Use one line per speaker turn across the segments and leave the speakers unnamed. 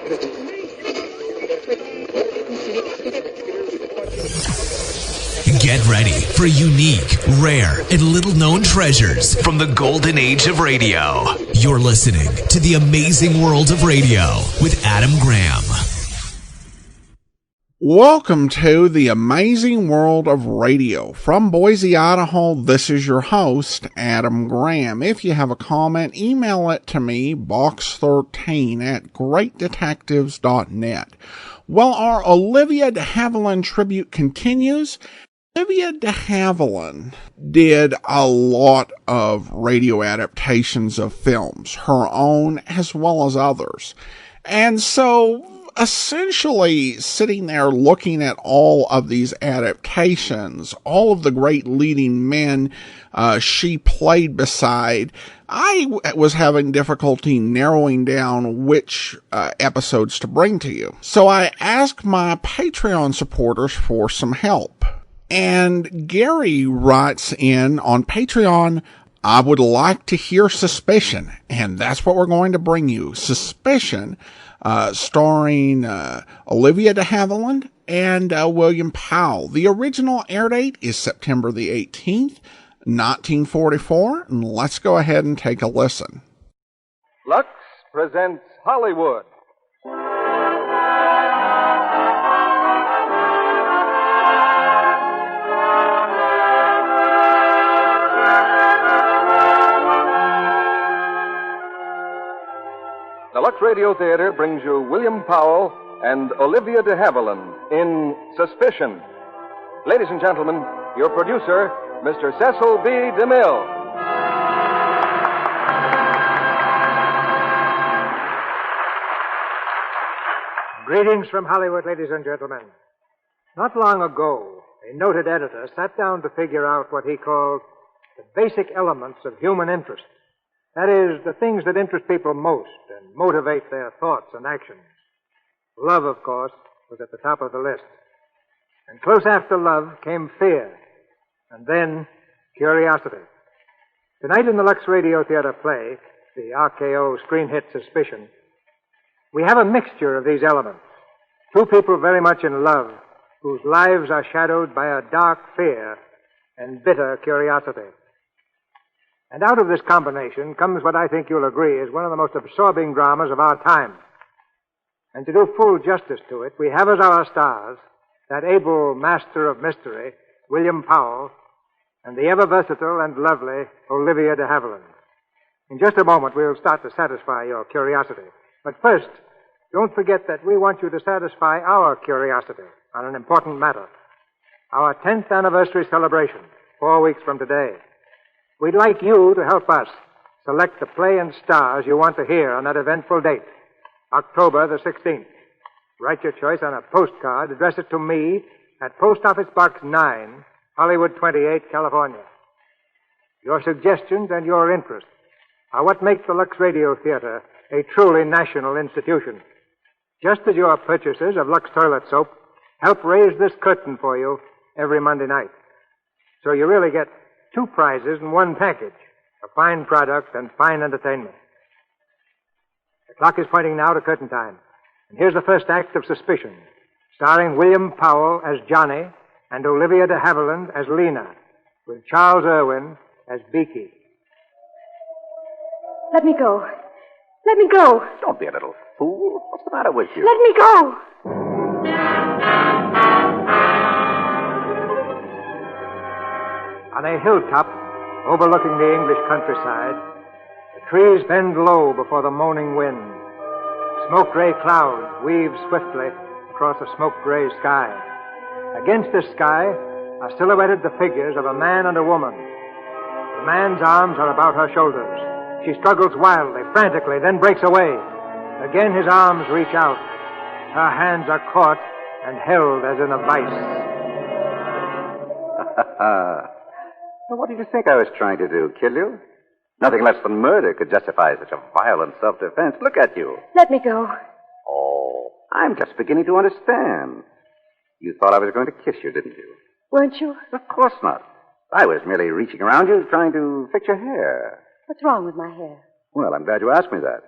Get ready for unique, rare, and little-known treasures from the golden age of radio. You're listening to The Amazing World of Radio with Adam Graham.
Welcome to The Amazing World of Radio. From Boise, Idaho, this is your host, Adam Graham. If you have a comment, email it to me, box13@greatdetectives.net. Well, our Olivia De Havilland tribute continues. Olivia De Havilland did a lot of radio adaptations of films, her own as well as others. And so, essentially, sitting there looking at all of these adaptations, all of the great leading men she played beside, I was having difficulty narrowing down which episodes to bring to you. So I asked my Patreon supporters for some help. And Gary writes in on Patreon, I would like to hear Suspicion. And that's what we're going to bring you. Suspicion, starring Olivia De Havilland and William Powell. The original air date is September the 18th, 1944. And let's go ahead and take a listen.
Lux presents Hollywood. The Lux Radio Theater brings you William Powell and Olivia De Havilland in Suspicion. Ladies and gentlemen, your producer, Mr. Cecil B. DeMille.
Greetings from Hollywood, ladies and gentlemen. Not long ago, a noted editor sat down to figure out what he called the basic elements of human interest. That is, the things that interest people most and motivate their thoughts and actions. Love, of course, was at the top of the list. And close after love came fear, and then curiosity. Tonight in the Lux Radio Theater play, the RKO screen hit Suspicion, we have a mixture of these elements. Two people very much in love, whose lives are shadowed by a dark fear and bitter curiosity. And out of this combination comes what I think you'll agree is one of the most absorbing dramas of our time. And to do full justice to it, we have as our stars that able master of mystery, William Powell, and the ever-versatile and lovely Olivia De Havilland. In just a moment, we'll start to satisfy your curiosity. But first, don't forget that we want you to satisfy our curiosity on an important matter. Our 10th anniversary celebration, 4 weeks from today. We'd like you to help us select the play and stars you want to hear on that eventful date, October the 16th. Write your choice on a postcard, address it to me at Post Office Box 9, Hollywood 28, California. Your suggestions and your interests are what make the Lux Radio Theater a truly national institution. Just as your purchases of Lux Toilet Soap help raise this curtain for you every Monday night. So you really get 2 prizes in one package, a fine product and fine entertainment. The clock is pointing now to curtain time. And here's the first act of Suspicion, starring William Powell as Johnny and Olivia De Havilland as Lena, with Charles Irwin as Beaky.
Let me go. Let me go.
Don't be a little fool. What's the matter with you?
Let me go.
On a hilltop overlooking the English countryside, the trees bend low before the moaning wind. Smoke-gray clouds weave swiftly across a smoke-gray sky. Against this sky are silhouetted the figures of a man and a woman. The man's arms are about her shoulders. She struggles wildly, frantically, then breaks away. Again his arms reach out. Her hands are caught and held as in a vice.
Well, what did you think I was trying to do? Kill you? Nothing less than murder could justify such a violent self-defense. Look at you.
Let me go.
Oh, I'm just beginning to understand. You thought I was going to kiss you, didn't you?
Weren't you?
Of course not. I was merely reaching around you trying to fix your hair.
What's wrong with my hair?
Well, I'm glad you asked me that.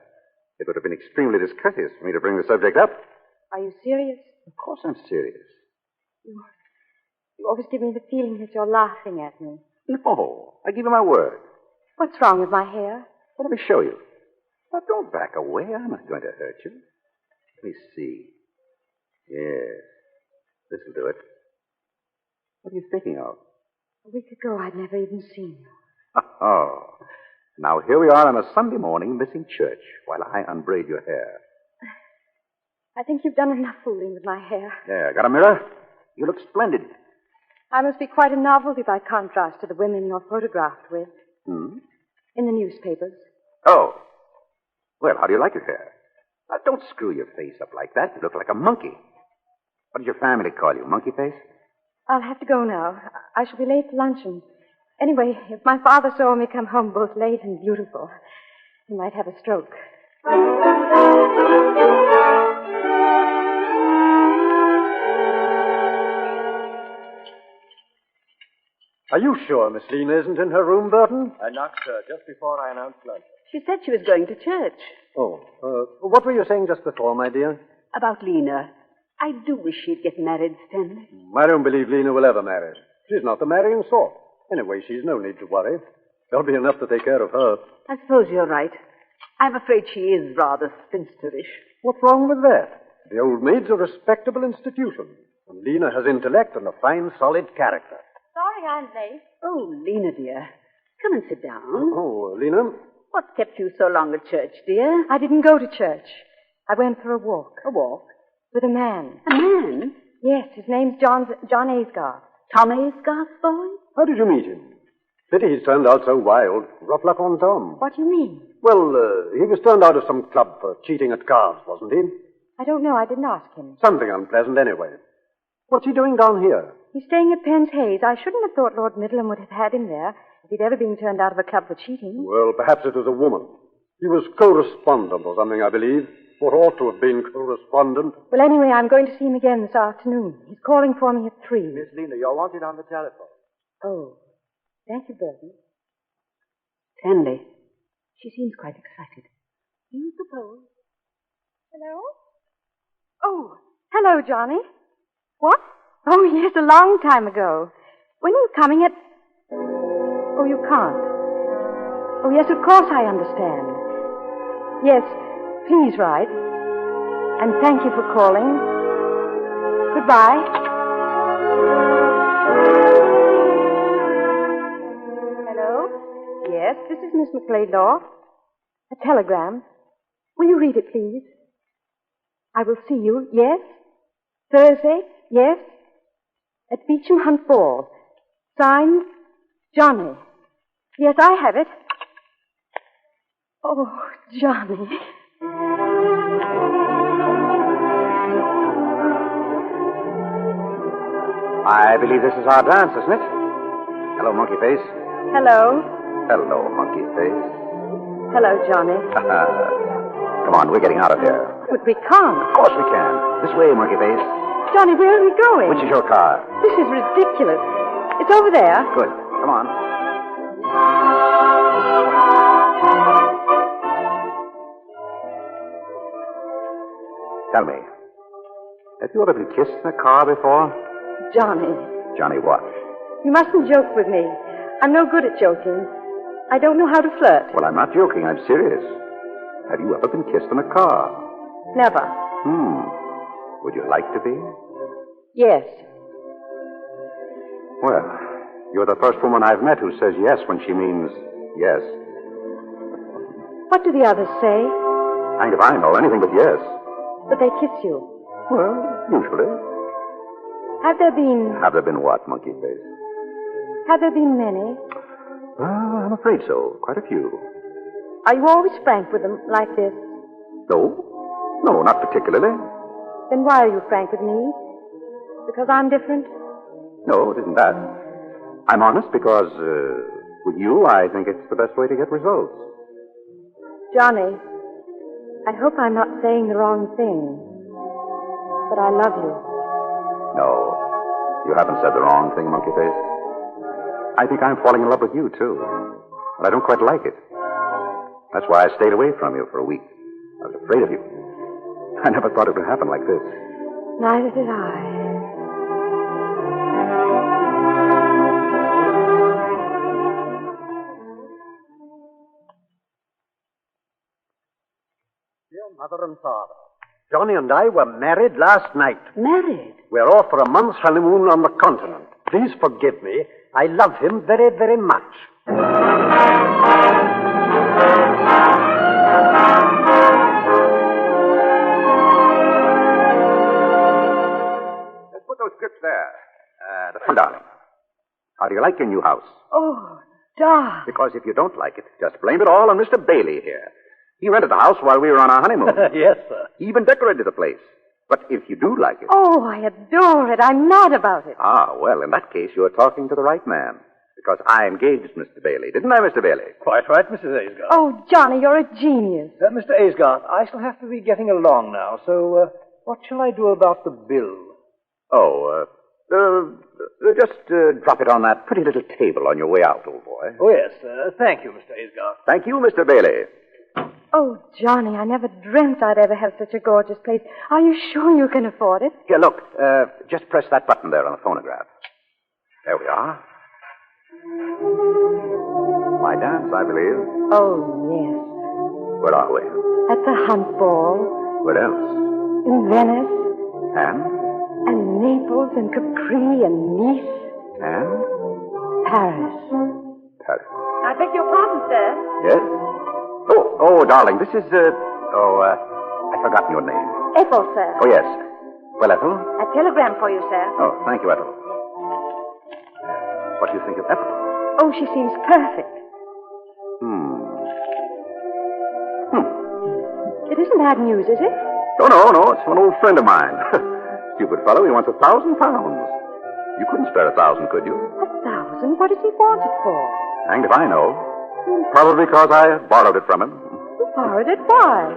It would have been extremely discourteous for me to bring the subject up.
Are you serious?
Of course I'm serious.
You always give me the feeling that you're laughing at me.
No, I give you my word.
What's wrong with my hair?
Well, let me show you. Now, don't back away. I'm not going to hurt you. Let me see. Yes, this'll do it. What are you thinking of?
A week ago, I'd never even seen you.
Oh. Now, here we are on a Sunday morning missing church while I unbraid your hair.
I think you've done enough fooling with my hair.
There, got a mirror? You look splendid.
I must be quite a novelty by contrast to the women you're photographed with.
Hmm?
In the newspapers.
Oh. Well, how do you like your hair? Now, don't screw your face up like that. You look like a monkey. What did your family call you, monkey face?
I'll have to go now. I shall be late for luncheon. Anyway, if my father saw me come home both late and beautiful, he might have a stroke.
Are you sure Miss Lena isn't in her room, Burton?
I knocked her just before I announced lunch.
She said she was going to church.
Oh, what were you saying just before, my dear?
About Lena. I do wish she'd get married, Stanley.
I don't believe Lena will ever marry. She's not the marrying sort. Anyway, she's no need to worry. There'll be enough to take care of her.
I suppose you're right. I'm afraid she is rather spinsterish.
What's wrong with that? The Old Maid's a respectable institution, and Lena has intellect and a fine, solid character.
Sorry I'm late.
Oh, Lena, dear. Come and sit down.
Oh, Lena?
What kept you so long at church, dear?
I didn't go to church. I went for a walk.
A walk?
With a man.
A man?
Yes, his name's John Aisgarth.
Tom Aisgarth's boy?
How did you meet him? Pity he's turned out so wild. Rough luck on Tom.
What do you mean?
Well, he was turned out of some club for cheating at cards, wasn't he?
I don't know. I didn't ask him.
Something unpleasant, anyway. What's he doing down here?
He's staying at Penn's Hayes. I shouldn't have thought Lord Middleham would have had him there if he'd ever been turned out of a club for cheating.
Well, perhaps it was a woman. He was correspondent or something, I believe. Or ought to have been correspondent.
Well, anyway, I'm going to see him again this afternoon. He's calling for me at 3.
Miss Lena, you're wanted on the telephone.
Oh. Thank you, Burton.
Stanley. She seems quite excited.
Do you suppose? Hello? Oh, hello, Johnny. What? Oh, yes, a long time ago. When are you coming at... Oh, you can't. Oh, yes, of course I understand. Yes, please write. And thank you for calling. Goodbye. Hello? Yes, this is Miss McLeodlaw. A telegram. Will you read it, please? I will see you, yes? Thursday, yes? At Beecham Hunt Ball. Signed, Johnny. Yes, I have it. Oh, Johnny.
I believe this is our dance, isn't it? Hello, monkey face.
Hello.
Hello, monkey face.
Hello, Johnny.
Come on, we're getting out of here.
But we can't.
Of course we can. This way, monkey face.
Johnny, where are we going?
Which is your car?
This is ridiculous. It's over there.
Good. Come on. Tell me, have you ever been kissed in a car before?
Johnny.
Johnny what?
You mustn't joke with me. I'm no good at joking. I don't know how to flirt.
Well, I'm not joking. I'm serious. Have you ever been kissed in a car?
Never.
Would you like to be?
Yes.
Well, you're the first woman I've met who says yes when she means yes.
What do the others say?
Hanged if I know. Anything but yes.
But they kiss you.
Well, usually.
Have there been...
Have there been what, monkey face?
Have there been many?
Well, I'm afraid so. Quite a few.
Are you always frank with them like this?
No. No, not particularly.
Then why are you frank with me? Because I'm different?
No, it isn't that. I'm honest because, with you, I think it's the best way to get results.
Johnny, I hope I'm not saying the wrong thing. But I love you.
No, you haven't said the wrong thing, monkey face. I think I'm falling in love with you, too. But I don't quite like it. That's why I stayed away from you for a week. I've was afraid of you. I never thought it would happen like this.
Neither did I.
Dear Mother and Father, Johnny and I were married last night.
Married?
We're off for a month's honeymoon on the continent. Please forgive me. I love him very, very much.
Let's put those scripts there. The front, darling. How do you like your new house?
Oh, darling.
Because if you don't like it, just blame it all on Mr. Bailey here. He rented the house while we were on our honeymoon.
Yes, sir.
He even decorated the place. But if you do like it...
Oh, I adore it. I'm mad about it.
Ah, well, in that case, you're talking to the right man. Because I engaged Mr. Bailey. Didn't I, Mr. Bailey?
Quite right, Mrs. Aysgarth.
Oh, Johnny, you're a genius.
Mr. Aysgarth, I shall have to be getting along now, so what shall I do about the bill?
Oh, just drop it on that pretty little table on your way out, old boy.
Oh, yes. Thank you, Mr. Aysgarth.
Thank you, Mr. Bailey.
Oh, Johnny, I never dreamt I'd ever have such a gorgeous place. Are you sure you can afford it?
Here, look. Just press that button there on the phonograph. There we are. My dance, I believe.
Oh, yes.
Where are we?
At the Hunt Ball.
What else?
In Venice.
And?
And Naples and Capri and Nice.
And?
Paris.
Paris.
I beg your pardon, sir.
Yes? Oh, darling, this is, I've forgotten your name.
Ethel, sir.
Oh, yes. Well, Ethel?
A telegram for you, sir.
Oh, thank you, Ethel. What do you think of Ethel?
Oh, she seems perfect. It isn't bad news, is it?
Oh, no. It's an old friend of mine. Stupid fellow. He wants £1,000. You couldn't spare 1,000, could you?
1,000? What does he want it for?
Hanged if I know. Probably because I borrowed it from him.
You borrowed it? Why?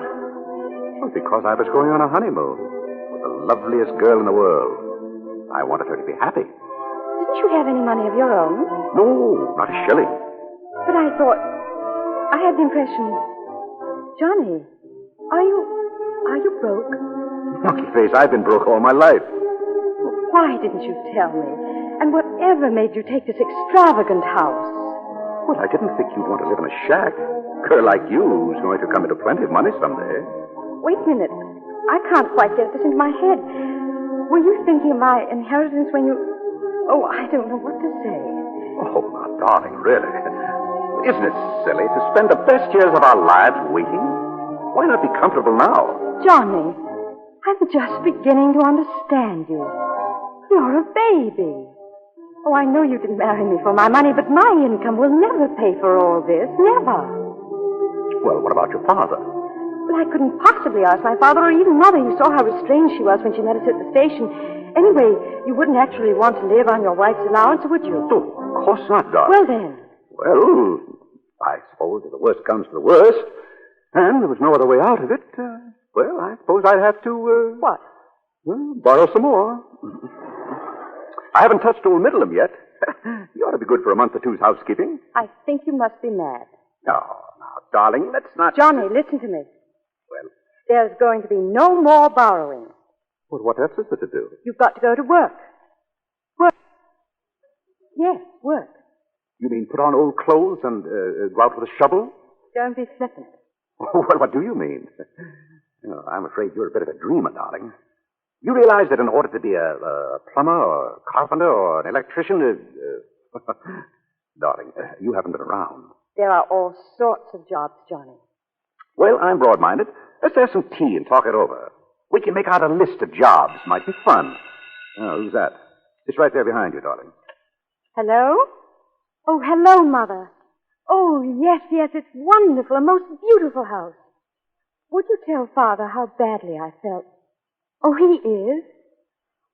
Well, because I was going on a honeymoon with the loveliest girl in the world. I wanted her to be happy.
Didn't you have any money of your own?
No, not a shilling.
But I had the impression... Johnny, are you broke?
Monkey face, I've been broke all my life.
Why didn't you tell me? And whatever made you take this extravagant house?
Well, I didn't think you'd want to live in a shack. A girl like you who's going to come into plenty of money someday.
Wait a minute. I can't quite get this into my head. Were you thinking of my inheritance when you... Oh, I don't know what to say.
Oh, now, darling, really. Isn't it silly to spend the best years of our lives waiting? Why not be comfortable now?
Johnny, I'm just beginning to understand you. You're a baby. Oh, I know you didn't marry me for my money, but my income will never pay for all this. Never.
Well, what about your father?
But I couldn't possibly ask my father or even Mother. You saw how restrained she was when she met us at the station. Anyway, you wouldn't actually want to live on your wife's allowance, would you?
Oh, of course not, darling.
Well, then.
Well, I suppose if the worst comes to the worst, and there was no other way out of it, well, I suppose I'd have to,
What?
Well, borrow some more. I haven't touched old Middleham yet. He ought to be good for a month or two's housekeeping.
I think you must be mad.
Oh, now, darling, let's not...
Johnny, listen to me.
Well?
There's going to be no more borrowing.
Well, what else is there to do?
You've got to go to work. Work. Yes, work.
You mean put on old clothes and go out with a shovel?
Don't be flippant.
Well, what do you mean? I'm afraid you're a bit of a dreamer, darling. You realize that in order to be a plumber or a carpenter or an electrician... darling, you haven't been around.
There are all sorts of jobs, Johnny.
Well, I'm broad-minded. Let's have some tea and talk it over. We can make out a list of jobs. Might be fun. Oh, who's that? It's right there behind you, darling.
Hello? Oh, hello, Mother. Oh, yes, it's wonderful. A most beautiful house. Would you tell Father how badly I felt? Oh, he is?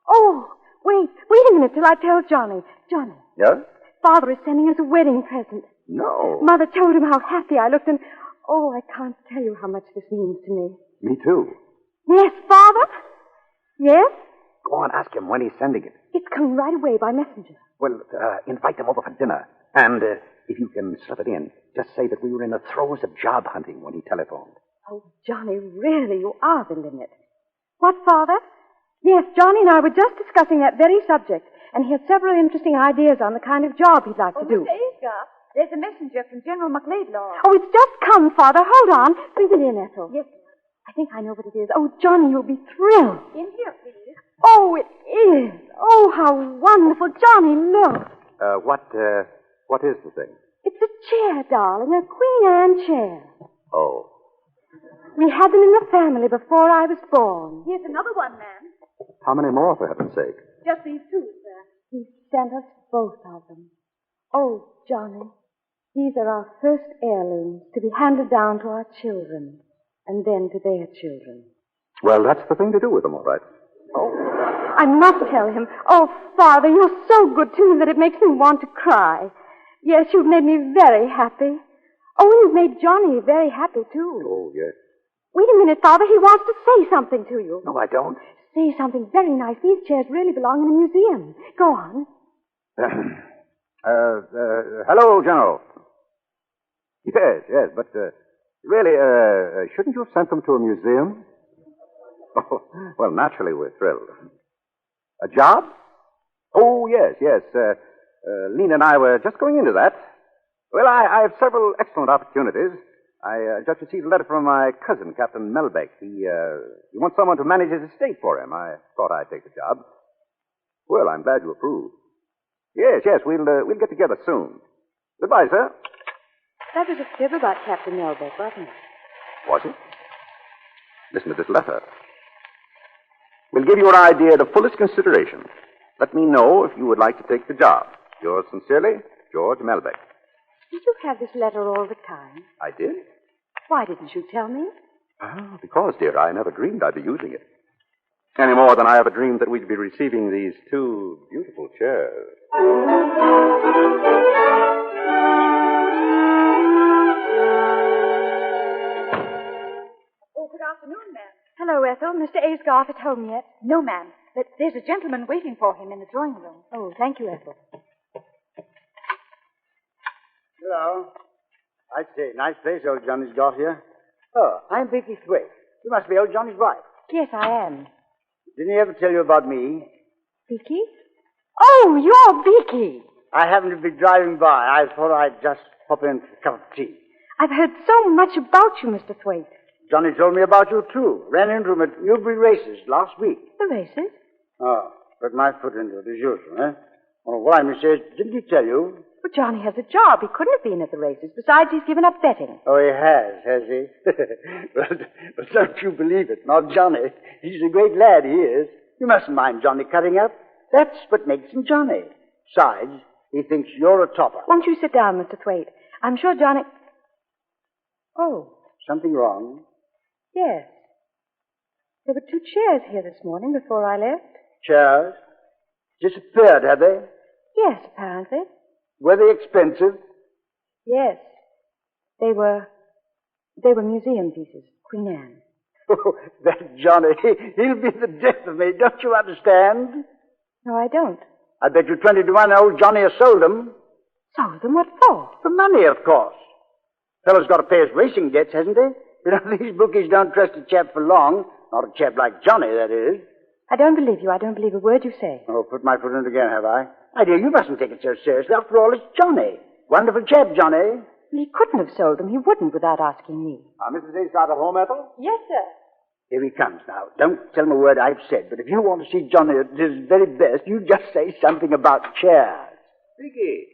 Oh, wait a minute till I tell Johnny. Johnny.
Yeah?
Father is sending us a wedding present.
No.
Mother told him how happy I looked, and oh, I can't tell you how much this means to me.
Me too.
Yes, Father? Yes?
Go on, ask him when he's sending it.
It's coming right away by messenger.
Well, invite them over for dinner. And if you can slip it in, just say that we were in the throes of job hunting when he telephoned.
Oh, Johnny, really, you are the limit. What, Father? Yes, Johnny and I were just discussing that very subject, and he has several interesting ideas on the kind of job he'd like to do.
Mr. Asgar, there's a messenger from General McLeodlaw.
Oh, it's just come, Father. Hold on. Bring it in, Ethel.
Yes,
I think I know what it is. Oh, Johnny, you'll be thrilled.
in here, please.
Oh, it is. Oh, how wonderful. Johnny, look.
What is the thing?
It's a chair, darling, a Queen Anne chair.
Oh.
We had them in the family before I was born.
Here's another one, ma'am.
How many more, for heaven's sake?
Just these two, sir.
He sent us both of them. Oh, Johnny, these are our first heirlooms to be handed down to our children, and then to their children.
Well, that's the thing to do with them, all right.
I must tell him. Oh, Father, you're so good to me that it makes me want to cry. Yes, you've made me very happy. Oh, and you've made Johnny very happy, too.
Oh, yes.
Wait a minute, Father. He wants to say something to you.
No, I don't.
Say something very nice. These chairs really belong in a museum. Go on.
Hello, General. Yes, but really, shouldn't you have sent them to a museum? Oh, well, naturally, we're thrilled. A job? Oh, yes. Lena and I were just going into that. Well, I have several excellent opportunities. I just received a letter from my cousin, Captain Melbeck. He wants someone to manage his estate for him. I thought I'd take the job. Well, I'm glad you approve. Yes, we'll get together soon. Goodbye, sir.
That was a fib about Captain Melbeck, wasn't it?
Was it? Listen to this letter. We'll give your idea the fullest consideration. Let me know if you would like to take the job. Yours sincerely, George Melbeck.
Did you have this letter all the time?
I did?
Why didn't you tell me?
Because, dear, I never dreamed I'd be using it. Any more than I ever dreamed that we'd be receiving these two beautiful chairs.
Oh, good afternoon, ma'am.
Hello, Ethel. Mr. Asgarth at home yet?
No, ma'am. But there's a gentleman waiting for him in the drawing room.
Oh, thank you, Ethel.
Hello. I say, nice place old Johnny's got here. Oh, I'm Vicky Thwaite. You must be old Johnny's wife.
Yes, I am.
Didn't he ever tell you about me?
Vicky? Oh, you're Vicky.
I happened to be driving by. I thought I'd just pop in for a cup of tea.
I've heard so much about you, Mr. Thwaite.
Johnny told me about you, too. Ran into him at Newbury Races last week.
The races?
Oh, put my foot into it as usual, eh? Well, what I mean is, didn't he tell you?
Well, Johnny has a job. He couldn't have been at the races. Besides, he's given up betting.
Oh, he has he? Well, don't you believe it? Not Johnny. He's a great lad, he is. You mustn't mind Johnny cutting up. That's what makes him Johnny. Besides, he thinks you're a topper.
Won't you sit down, Mr. Thwaite? I'm sure Johnny... Oh.
Something wrong?
Yes. There were 2 chairs here this morning before I left.
Chairs? Disappeared, have they?
Yes, apparently.
Were they expensive?
Yes. They were museum pieces. Queen Anne.
Oh, that Johnny, he'll be the death of me. Don't you understand?
No, I don't.
I bet you 20 to 1 old Johnny has sold them.
Sold them? What for?
For money, of course. Fellow's got to pay his racing debts, hasn't he? You know, these bookies don't trust a chap for long. Not a chap like Johnny, that is.
I don't believe you. I don't believe a word you say.
Oh, put my foot in it again, have I? My dear, you mustn't take it so seriously. After all, it's Johnny. Wonderful chap, Johnny.
He couldn't have sold them. He wouldn't without asking me.
Mrs. Asgarth at home, Ethel?
Yes, sir.
Here he comes now. Don't tell him a word I've said, but if you want to see Johnny at his very best, you just say something about chairs.
Vicky.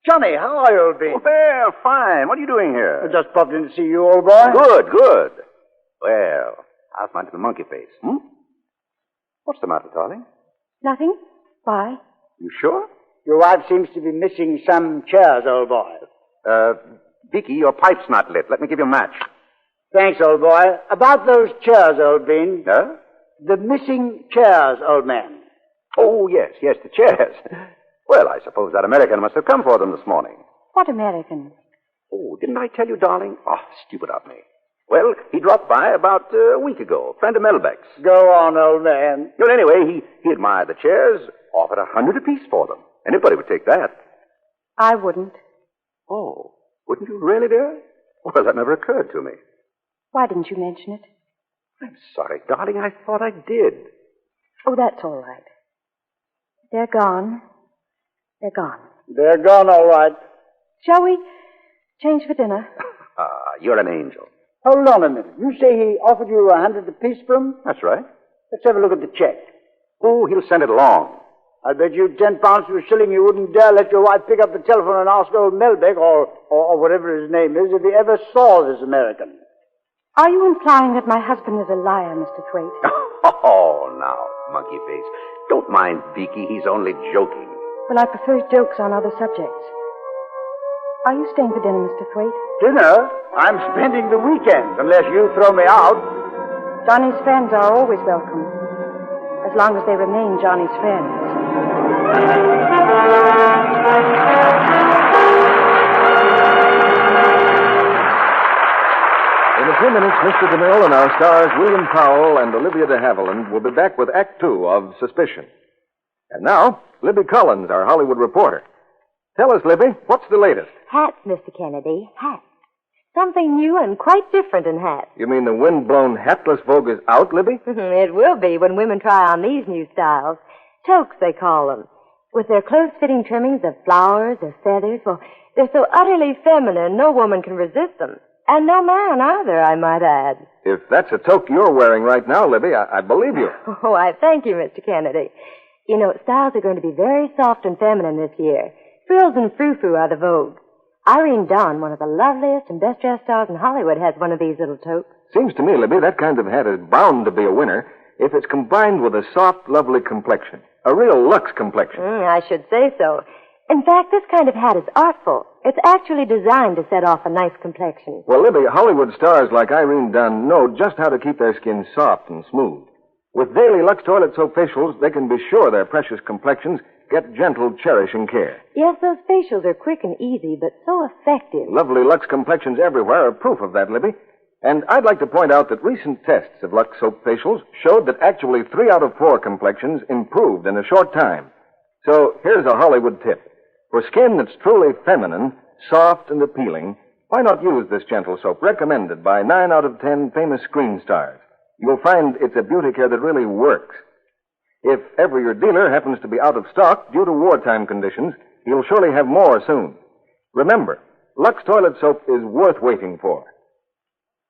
Johnny, how are you, old bean?
Well, fine. What are you doing here?
I just popped in to see you, old boy.
Good. Well, how's my little monkey face, What's the matter, darling?
Nothing. Why?
You sure?
Your wife seems to be missing some chairs, old boy.
Vicky, your pipe's not lit. Let me give you a match.
Thanks, old boy. About those chairs, old bean.
Huh?
The missing chairs, old man.
Oh, yes, the chairs. Well, I suppose that American must have come for them this morning.
What American?
Oh, didn't I tell you, darling? Oh, stupid of me. Well, he dropped by about a week ago, a friend of Melbeck's.
Go on, old man.
Well, anyway, he admired the chairs, offered $100 apiece for them. Anybody would take that.
I wouldn't.
Oh, wouldn't you really, dear? Well, that never occurred to me.
Why didn't you mention it?
I'm sorry, darling. I thought I did.
Oh, that's all right. They're gone. They're gone.
They're gone, all right.
Shall we change for dinner?
You're an angel.
Hold on a minute. You say he offered you $100 apiece for 'em?
That's right.
Let's have a look at the check.
Oh, he'll send it along.
I'll bet you 10 pounds to a shilling you wouldn't dare let your wife pick up the telephone and ask old Melbeck, or whatever his name is, if he ever saw this American.
Are you implying that my husband is a liar, Mr. Thwaite?
Oh, now, monkey face. Don't mind Beaky. He's only joking.
Well, I prefer jokes on other subjects. Are you staying for dinner, Mr. Thwaite?
Dinner? I'm spending the weekend, unless you throw me out.
Johnny's friends are always welcome, as long as they remain Johnny's friends.
In a few minutes, Mr. DeMille and our stars, William Powell and Olivia De Havilland, will be back with Act Two of Suspicion. And now, Libby Collins, our Hollywood reporter. Tell us, Libby, what's the latest?
Hats, Mr. Kennedy, hats. Something new and quite different in hats.
You mean the wind-blown hatless vogue is out, Libby?
It will be when women try on these new styles. Toques, they call them. With their close-fitting trimmings of flowers or feathers, well, they're so utterly feminine, no woman can resist them. And no man either, I might add.
If that's a toque you're wearing right now, Libby, I believe you.
Oh, I thank you, Mr. Kennedy. You know, styles are going to be very soft and feminine this year. Frills and frou-frou are the vogue. Irene Dunn, one of the loveliest and best-dressed stars in Hollywood, has one of these little toques.
Seems to me, Libby, that kind of hat is bound to be a winner if it's combined with a soft, lovely complexion. A real luxe complexion.
I should say so. In fact, this kind of hat is artful. It's actually designed to set off a nice complexion.
Well, Libby, Hollywood stars like Irene Dunn know just how to keep their skin soft and smooth. With daily Lux Toilet Soap facials, they can be sure their precious complexions get gentle, cherishing care.
Yes, those facials are quick and easy, but so effective.
Lovely Lux complexions everywhere are proof of that, Libby. And I'd like to point out that recent tests of Lux Soap facials showed that actually 3 out of 4 complexions improved in a short time. So here's a Hollywood tip. For skin that's truly feminine, soft and appealing, why not use this gentle soap recommended by 9 out of 10 famous screen stars? You'll find it's a beauty care that really works. If ever your dealer happens to be out of stock due to wartime conditions, he'll surely have more soon. Remember, Lux Toilet Soap is worth waiting for.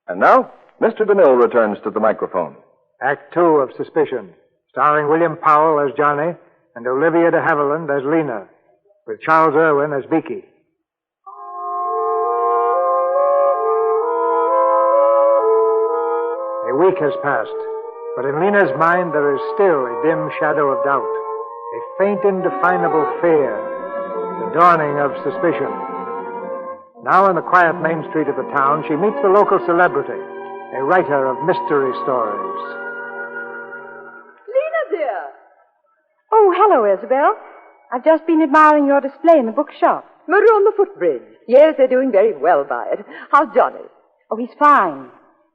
And now, Mr. DeMille returns to the microphone.
Act Two of Suspicion, starring William Powell as Johnny and Olivia De Havilland as Lena, with Charles Irwin as Beaky. A week has passed, but in Lena's mind there is still a dim shadow of doubt, a faint, indefinable fear, the dawning of suspicion. Now in the quiet main street of the town, she meets the local celebrity, a writer of mystery stories.
Lena, dear!
Oh, hello, Isabel. I've just been admiring your display in the bookshop.
Murder on the Footbridge. Yes, they're doing very well by it. How's Johnny?
Oh, he's fine.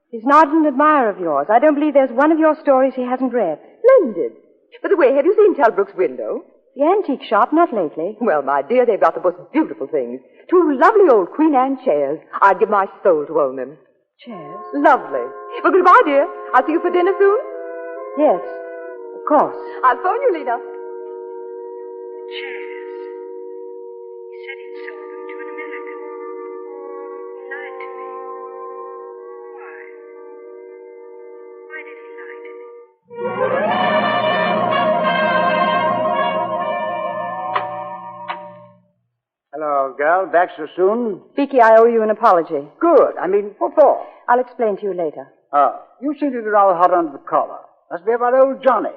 He's an ardent admirer of yours. I don't believe there's one of your stories he hasn't read.
Splendid. By the way, have you seen Talbrook's window?
The antique shop, not lately.
Well, my dear, they've got the most beautiful things. 2 lovely old Queen Anne chairs. I'd give my soul to own them.
Chairs?
Lovely. Well, goodbye, dear. I'll see you for dinner soon.
Yes, of course.
I'll phone you, Lena.
Chairs. He said he'd sold them to an American. He lied to me. Why? Why did he lie to me?
Hello, girl. Back so soon?
Beaky, I owe you an apology.
Good. I mean, what for?
I'll explain to you later.
Oh, you seem to be rather hot under the collar. Must be about old Johnny.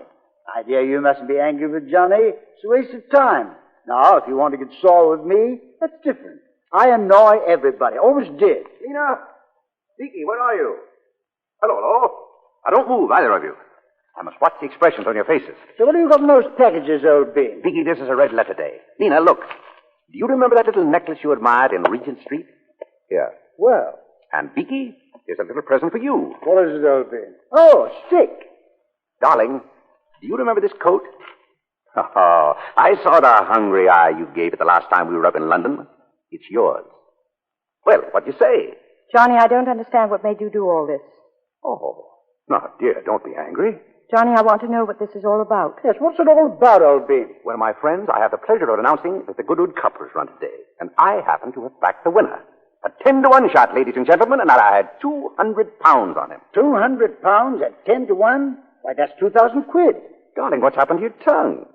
I dare you mustn't be angry with Johnny. It's a waste of time. Now, if you want to get sore with me, that's different. I annoy everybody. Always did.
Lena? Beaky, where are you? Hello, hello. Now, don't move, either of you. I must watch the expressions on your faces.
So what have you got in those packages, old bean?
Beaky, this is a red letter day. Lena, look. Do you remember that little necklace you admired in Regent Street? Here.
Well.
And Beaky, here's a little present for you.
What is it, old bean? Oh, a stick.
Darling, do you remember this coat? Oh, I saw the hungry eye you gave it the last time we were up in London. It's yours. Well, what do you say?
Johnny, I don't understand what made you do all this.
Oh, now, dear, don't be angry.
Johnny, I want to know what this is all about.
Yes, what's it all about, old bean?
Well, my friends, I have the pleasure of announcing that the Goodwood Cup was run today, and I happen to have backed the winner. A 10-to-1 shot, ladies and gentlemen, and I had 200 pounds on him.
200 pounds at 10-to-1? Why, that's 2,000 quid.
Darling, what's happened to your tongue?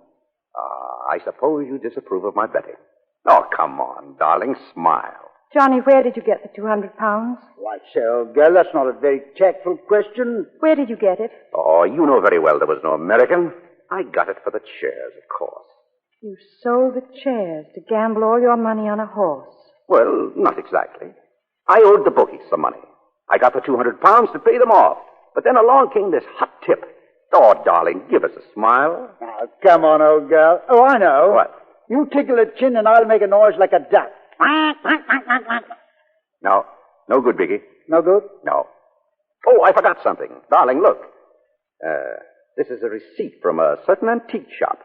I suppose you disapprove of my betting. Oh, come on, darling, smile.
Johnny, where did you get the 200 pounds?
Why, say, old girl, that's not a very tactful question.
Where did you get it?
Oh, you know very well there was no American. I got it for the chairs, of course.
You sold the chairs to gamble all your money on a horse.
Well, not exactly. I owed the bookies some money. I got the 200 pounds to pay them off. But then along came this hot tip. Oh, darling, give us a smile.
Now, come on, old girl. Oh, I know.
What?
You tickle a chin and I'll make a noise like a duck.
No. No good, Biggie.
No good?
No. Oh, I forgot something. Darling, look. This is a receipt from a certain antique shop.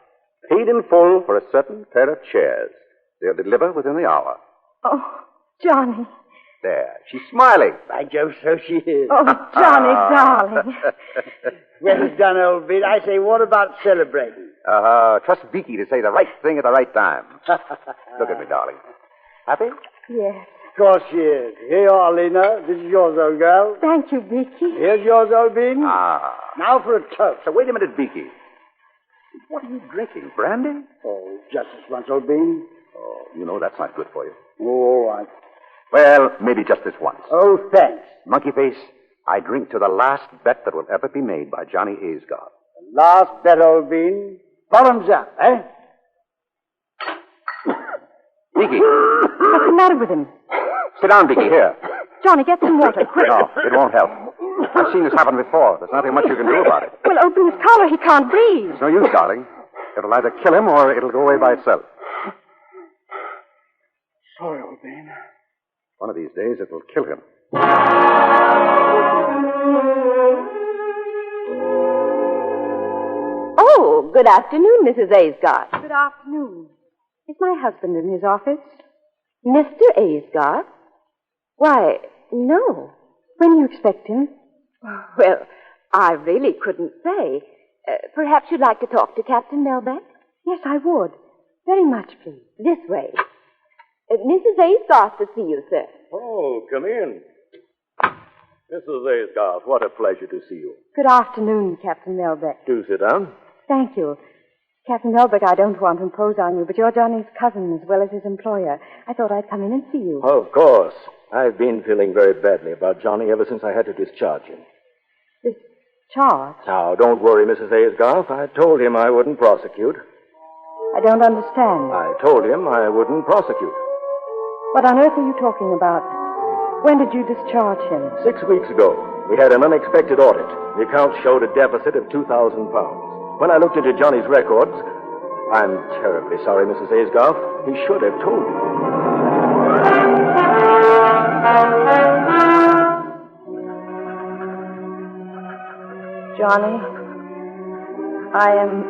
Paid in full for a certain pair of chairs. They'll deliver within the hour.
Oh, Johnny.
There. She's smiling.
By Jove, so she is.
Oh, Johnny, darling.
Well done, old bean. I say, what about celebrating?
Trust Vicky to say the right thing at the right time. Look at me, darling. Happy?
Yes.
Of course she is. Here you are, Lena. This is yours, old girl.
Thank you, Beaky.
Here's yours, old bean.
Now
for a toast.
So wait a minute, Beaky. What are you drinking? Brandy?
Oh, just this once, old bean.
Oh, you know that's not good for you.
Oh, all right.
Well, maybe just this once.
Oh, thanks.
Monkey face, I drink to the last bet that will ever be made by Johnny Aysgarth.
The last bet, old bean. Bottoms up, eh?
Beaky.
What's the matter with him?
Sit down, Beaky, here.
Johnny, get some water, quick.
No, it won't help. I've seen this happen before. There's nothing much you can do about it.
Well, open his collar. He can't breathe.
It's no use, darling. It'll either kill him or it'll go away by itself.
Sorry, old bean.
One of these days, it will kill him.
Oh, good afternoon, Mrs. Aysgarth.
Good afternoon. Is my husband in his office?
Mr. Aysgarth? Why, no.
When do you expect him?
Well, I really couldn't say. Perhaps you'd like to talk to Captain Melbeck?
Yes, I would. Very much, please.
This way. Mrs. Aysgarth to see you, sir.
Oh, come in. Mrs. Aysgarth, what a pleasure to see you.
Good afternoon, Captain Melbeck.
Do sit down.
Thank you. Captain Melbeck, I don't want to impose on you, but you're Johnny's cousin as well as his employer. I thought I'd come in and see you.
Of course. I've been feeling very badly about Johnny ever since I had to discharge him.
Discharge?
Now, don't worry, Mrs. Aysgarth. I told him I wouldn't prosecute.
I don't understand.
I told him I wouldn't prosecute.
What on earth are you talking about? When did you discharge him?
6 weeks ago. We had an unexpected audit. The account showed a deficit of £2,000. When I looked into Johnny's records, I'm terribly sorry, Mrs. Aysgarth. He should have told you.
Johnny, I am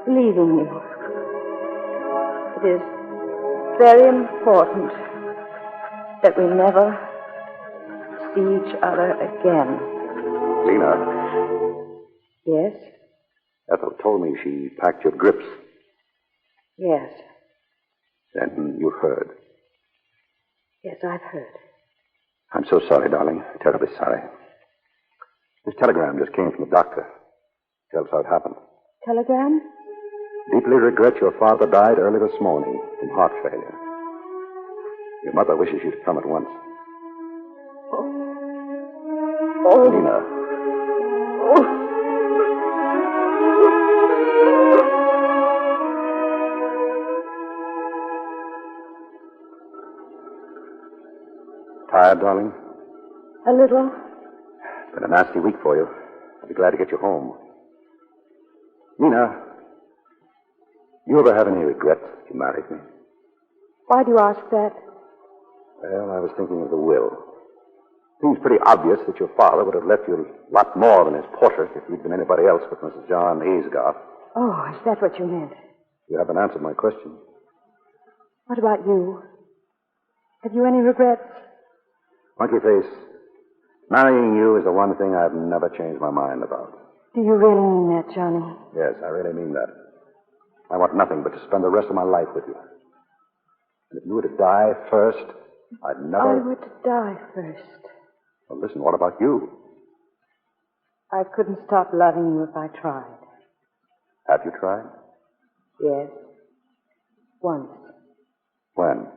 leaving you. It is very important that we never see each other again.
Lena.
Yes?
Ethel told me she packed your grips.
Yes.
Then you heard.
Yes, I've heard.
I'm so sorry, darling. Terribly sorry. This telegram just came from the doctor. Tells how it happened.
Telegram?
Deeply regret your father died early this morning from heart failure. Your mother wishes you to come at once.
Oh.
Lena.
Oh.
Tired, darling?
A little.
It's been a nasty week for you. I'll be glad to get you home. Nina, you ever have any regrets that you married me?
Why do you ask that?
Well, I was thinking of the will. Seems pretty obvious that your father would have left you a lot more than his portrait if you'd been anybody else but Mrs. John Aysgarth.
Oh, is that what you meant?
You haven't answered my question.
What about you? Have you any regrets?
Monkey Face, marrying you is the one thing I've never changed my mind about.
Do you really mean that, Johnny?
Yes, I really mean that. I want nothing but to spend the rest of my life with you. And if you were to die first, I'd never...
I were to die first.
Well, listen, what about you?
I couldn't stop loving you if I tried.
Have you tried?
Yes. Once.
When?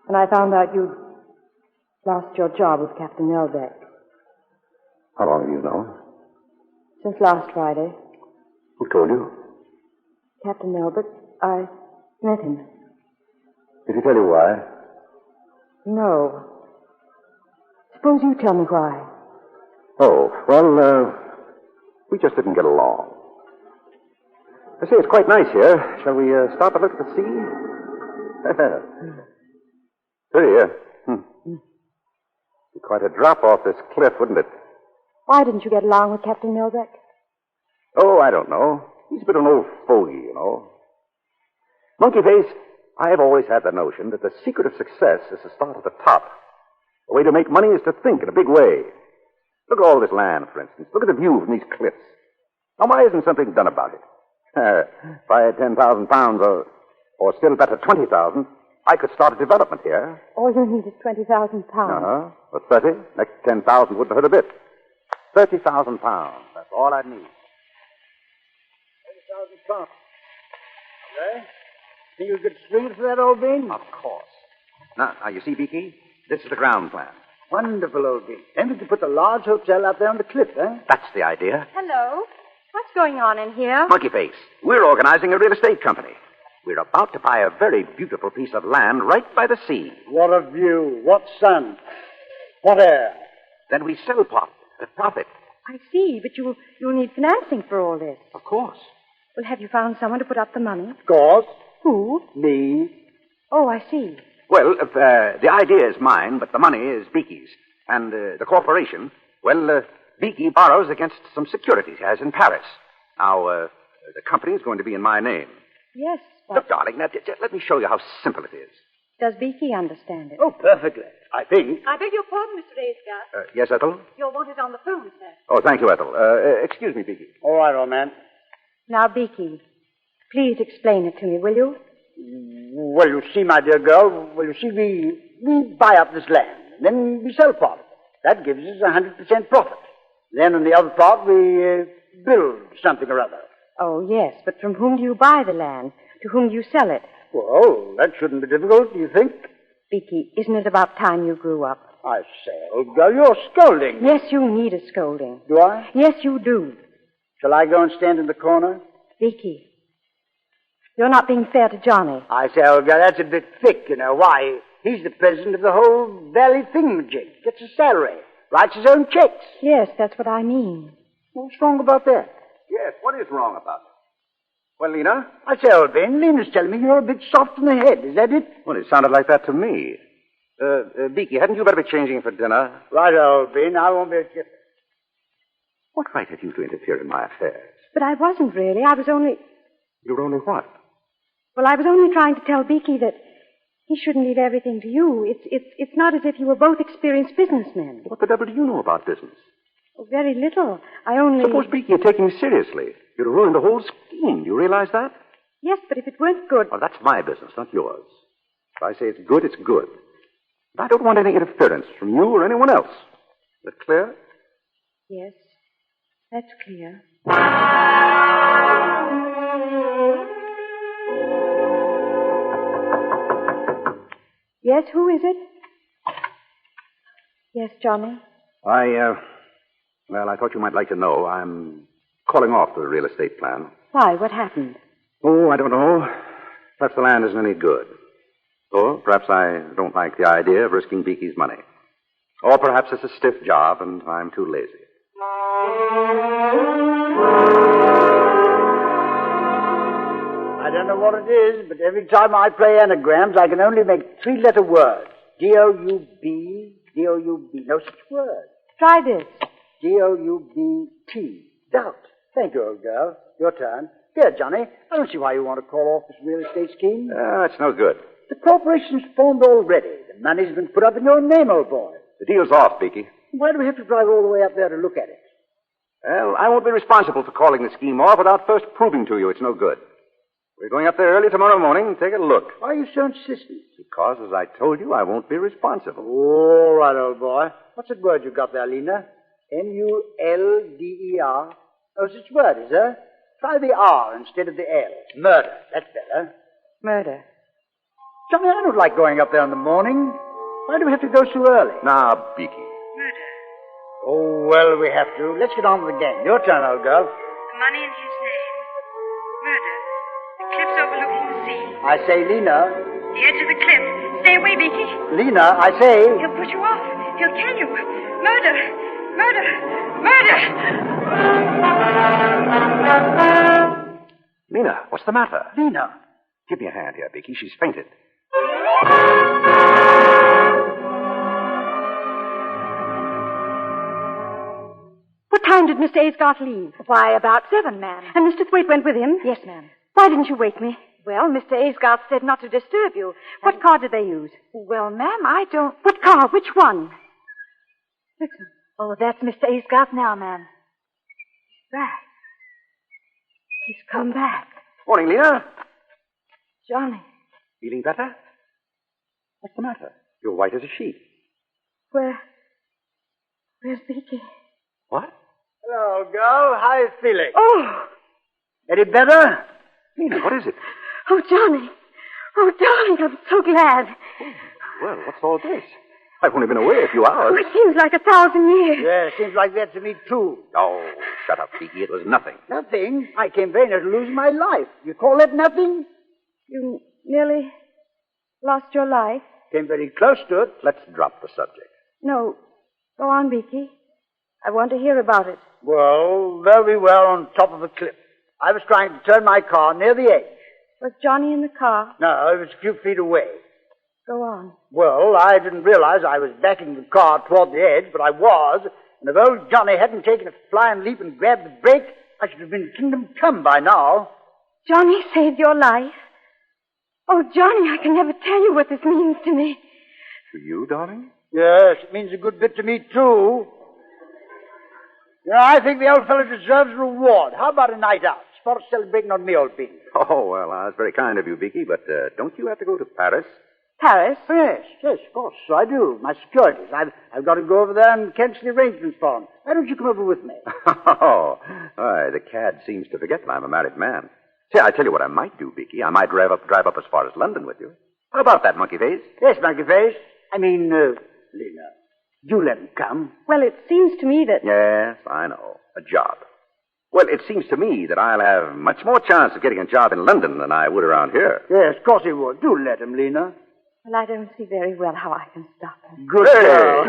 When I found out you'd lost your job with Captain Melbeck.
How long have you known?
Since last Friday.
Who told you?
Captain Melbeck. I met him.
Did he tell you why?
No. Suppose you tell me why.
Oh, well, we just didn't get along. I say, it's quite nice here. Shall we stop and look at the sea? Pretty here. Be quite a drop off this cliff, wouldn't it?
Why didn't you get along with Captain Melbeck?
Oh, I don't know. He's a bit of an old fogey, you know. Monkey Face, I have always had the notion that the secret of success is to start at the top. The way to make money is to think in a big way. Look at all this land, for instance. Look at the view from these cliffs. Now, why isn't something done about it? If I had 10,000 pounds, or still better, 20,000, I could start a development here.
All you need is 20,000 pounds.
Uh-huh. Or 30. Next 10,000 wouldn't hurt a bit. 30,000 pounds. That's all I'd need.
30,000 pounds. Okay? Think you could swing it for that, old bean?
Of course. Now, you see, Beaky? This is the ground plan.
Wonderful, old bean. Then we could put the large hotel out there on the cliff, eh?
That's the idea.
Hello. What's going on in here?
Monkey Face, we're organizing a real estate company. We're about to buy a very beautiful piece of land right by the sea.
What a view. What sun. What air.
Then we sell plot at profit.
I see, but you'll need financing for all this.
Of course.
Well, have you found someone to put up the money?
Of course.
Who?
Me.
Oh, I see.
Well, the idea is mine, but the money is Beaky's. And the corporation, well, Beaky borrows against some securities he has in Paris. Now, the company is going to be in my name.
Yes, but...
Look, darling, now, just let me show you how simple it is.
Does Beaky understand it?
Oh, perfectly. I think.
I beg your pardon, Mr. Aysgarth.
Yes, Ethel?
You're wanted on the phone, sir.
Oh, thank you, Ethel. Excuse me, Beaky.
All right, old man.
Now, Beaky, please explain it to me, will you?
Well, you see, my dear girl, we buy up this land, and then we sell part of it. That gives us 100% profit. Then on the other part, we build something or other.
Oh, yes, but from whom do you buy the land? To whom do you sell it?
Well, that shouldn't be difficult, do you think?
Beaky, isn't it about time you grew up?
I say, old girl, you're scolding.
Yes, you need a scolding.
Do I?
Yes, you do.
Shall I go and stand in the corner?
Beaky, you're not being fair to Johnny.
I say, old girl, that's a bit thick, you know. Why? He's the president of the whole valley thingamajig. Gets a salary. Writes his own checks.
Yes, that's what I mean.
What's wrong about that?
Yes, what is wrong about it? Well, Lena?
I say, old Ben, Lena's telling me you're a bit soft in the head. Is that it?
Well, it sounded like that to me. Beaky, hadn't you better be changing for dinner?
Right, old Ben. I won't be a chip.
What right have you to interfere in my affairs?
But I wasn't really. I was only...
You were only what?
Well, I was only trying to tell Beaky that he shouldn't leave everything to you. It's not as if you were both experienced businessmen.
What the devil do you know about business?
Oh, very little. I only...
Suppose, Beaky, you're taking me seriously. You'd have ruined the whole scheme. Do you realize that?
Yes, but if it weren't good...
Well, that's my business, not yours. If I say it's good, it's good. But I don't want any interference from you or anyone else. Is that clear?
Yes, that's clear. Yes, who is it? Yes, Johnny?
Well, I thought you might like to know. I'm calling off the real estate plan.
Why? What happened?
Oh, I don't know. Perhaps the land isn't any good. Or perhaps I don't like the idea of risking Beaky's money. Or perhaps it's a stiff job and I'm too lazy.
I don't know what it is, but every time I play anagrams, I can only make three-letter words. D-O-U-B, D-O-U-B. No such word.
Try this.
D-O-U-B-T. Doubt. Thank you, old girl. Your turn. Here, Johnny, I don't see why you want to call off this real estate scheme.
It's no good.
The corporation's formed already. The money's been put up in your name, old boy.
The deal's off, Beaky.
Why do we have to drive all the way up there to look at it?
Well, I won't be responsible for calling the scheme off without first proving to you it's no good. We're going up there early tomorrow morning and take a look.
Why are you so insistent?
Because, as I told you, I won't be responsible.
All right, old boy. What's that word you got there, Lena? M-U-L-D-E-R. Oh, it's a word, is there? Try the R instead of the L. Murder. That's better.
Murder.
Johnny, I don't like going up there in the morning. Why do we have to go so early?
Now, Beaky.
Murder.
Oh, well, we have to. Let's get on with the game. Your turn, old girl.
The money in his name. Murder. The cliffs overlooking the sea.
I say, Lena.
The edge of the cliff. Stay away, Beaky.
Lena, I say.
He'll push you off. He'll kill you. Murder. Murder. Murder.
Lena, what's the matter?
Lena.
Give me a hand here, Beaky. She's fainted.
What time did Mr. Aysgarth leave?
Why, about 7, ma'am.
And Mr. Thwaite went with him?
Yes, ma'am.
Why didn't you wake me?
Well, Mr. Aysgarth said not to disturb you.
What car did they use?
Well, ma'am, I don't...
What car? Which one?
Listen. Oh, that's Mr. Aysgarth now, ma'am. He's back. He's come back.
Morning, Lena.
Johnny.
Feeling better? What's the matter? You're white as a sheet.
Where's Beaky?
What?
Hello, girl. How are you feeling?
Oh!
Any better?
Lena, what is it?
Oh, Johnny. Oh, darling, I'm so glad.
Well, what's all this? I've only been away a few hours.
Oh, it seems like 1,000 years.
Yeah, seems like that to me, too.
Oh, shut up, Beaky. It was nothing.
Nothing? I came very near to losing my life. You call that nothing?
You nearly lost your life?
Came very close to it.
Let's drop the subject.
No. Go on, Beaky. I want to hear about it.
Well, there we were on top of a cliff. I was trying to turn my car near the edge.
Was Johnny in the car?
No, it was a few feet away.
Go on.
Well, I didn't realize I was backing the car toward the edge, but I was. And if old Johnny hadn't taken a flying leap and grabbed the brake, I should have been kingdom come by now.
Johnny saved your life? Oh, Johnny, I can never tell you what this means to me.
To you, darling?
Yes, it means a good bit to me, too. You know, I think the old fellow deserves a reward. How about a night out? Sport celebrating on me, old bean.
Oh, well, that's very kind of you, Beaky, but don't you have to go to Paris?
Paris?
Yes, of course, I do. My securities. I've got to go over there and cancel the arrangements for them. Why don't you come over with me?
Oh, the cad seems to forget that I'm a married man. Say, I tell you what I might do, Beaky. I might drive up as far as London with you. How about that, Monkey Face?
Yes, Monkey Face. I mean, Lena, do let him come.
Well, it seems to me that...
Yes, I know. A job. Well, it seems to me that I'll have much more chance of getting a job in London than I would around here.
Yes, of course he would. Do let him, Lena.
Well, I don't see very well how I can stop him.
Good girl.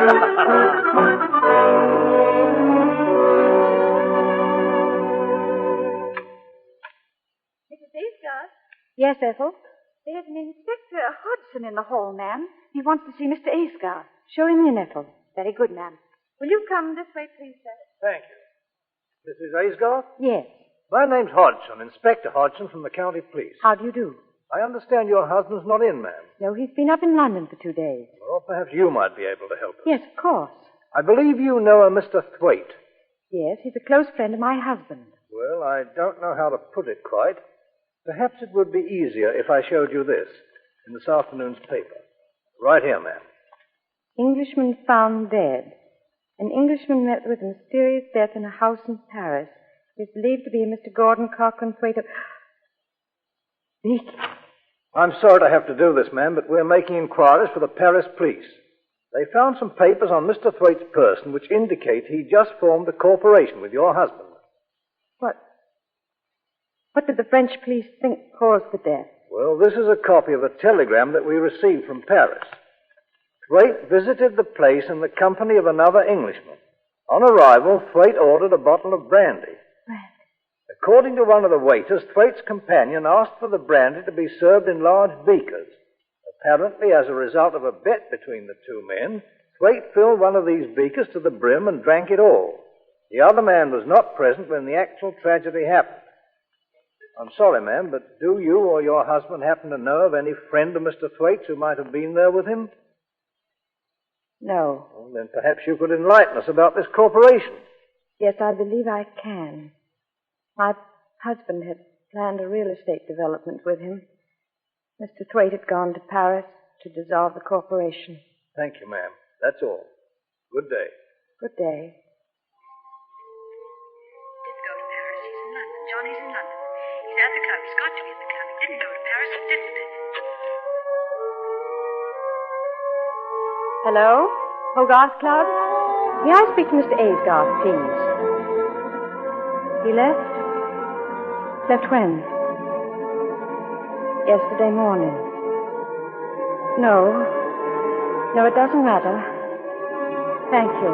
Mrs. Aysgarth,
Yes, Ethel?
there's an Inspector Hodgson in the hall, ma'am. He wants to see Mr. Aysgarth.
Show him in, Ethel.
Very good, ma'am. Will you come this way, please, sir?
Thank you. Mrs. Aysgarth?
Yes.
My name's Hodgson, Inspector Hodgson from the county police.
How do you do?
I understand your husband's not in, ma'am.
No, he's been up in London for 2 days.
Well, perhaps you might be able to help us.
Yes, of course.
I believe you know a Mr. Thwaite.
Yes, he's a close friend of my husband.
Well, I don't know how to put it quite. Perhaps it would be easier if I showed you this in this afternoon's paper. Right here, ma'am.
Englishman found dead. An Englishman met with a mysterious death in a house in Paris. Is believed to be Mr. Gordon Cochran Thwaite of... Beaky.
I'm sorry to have to do this, ma'am, but we're making inquiries for the Paris police. They found some papers on Mr. Thwaite's person which indicate he just formed a corporation with your husband.
What did the French police think caused the death?
Well, this is a copy of a telegram that we received from Paris. Thwaite visited the place in the company of another Englishman. On arrival, Thwaite ordered a bottle of brandy. According to one of the waiters, Thwaite's companion asked for the brandy to be served in large beakers. Apparently, as a result of a bet between the two men, Thwaite filled one of these beakers to the brim and drank it all. The other man was not present when the actual tragedy happened. I'm sorry, ma'am, but do you or your husband happen to know of any friend of Mr. Thwaite's who might have been there with him?
No.
Well, then perhaps you could enlighten us about this corporation.
Yes, I believe I can. My husband had planned a real estate development with him. Mr. Thwaite had gone to Paris to dissolve the corporation.
Thank you, ma'am. That's all. Good day.
Good day.
Didn't go to Paris. He's in London. Johnny's in London. He's at the club. He's got to be at the club. He didn't go to Paris, didn't he?
Hello? Hogarth Club? May I speak to Mr. Aysgarth, please? He left? Left when? Yesterday morning. No. No, it doesn't matter. Thank you.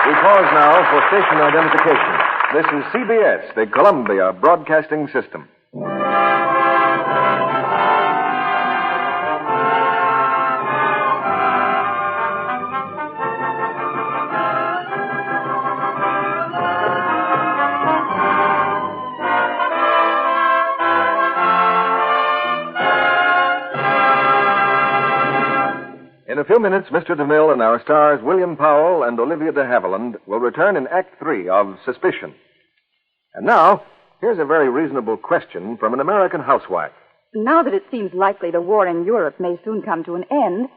We pause now for station identification. This is CBS, the Columbia Broadcasting System. In a few minutes, Mr. DeMille and our stars William Powell and Olivia De Havilland will return in Act 3 of Suspicion. And now, here's a very reasonable question from an American housewife.
Now that it seems likely the war in Europe may soon come to an end,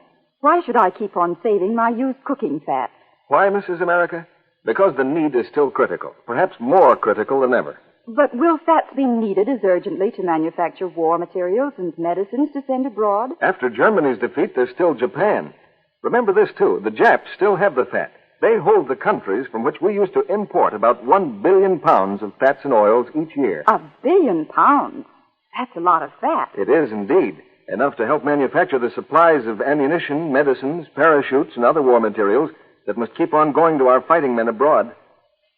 why should I keep on saving my used cooking fat?
Why, Mrs. America? Because the need is still critical, perhaps more critical than ever.
But will fats be needed as urgently to manufacture war materials and medicines to send abroad?
After Germany's defeat, there's still Japan. Remember this, too. The Japs still have the fat. They hold the countries from which we used to import about 1 billion pounds of fats and oils each year.
1 billion pounds? That's a lot of fat.
It is indeed. Enough to help manufacture the supplies of ammunition, medicines, parachutes, and other war materials that must keep on going to our fighting men abroad.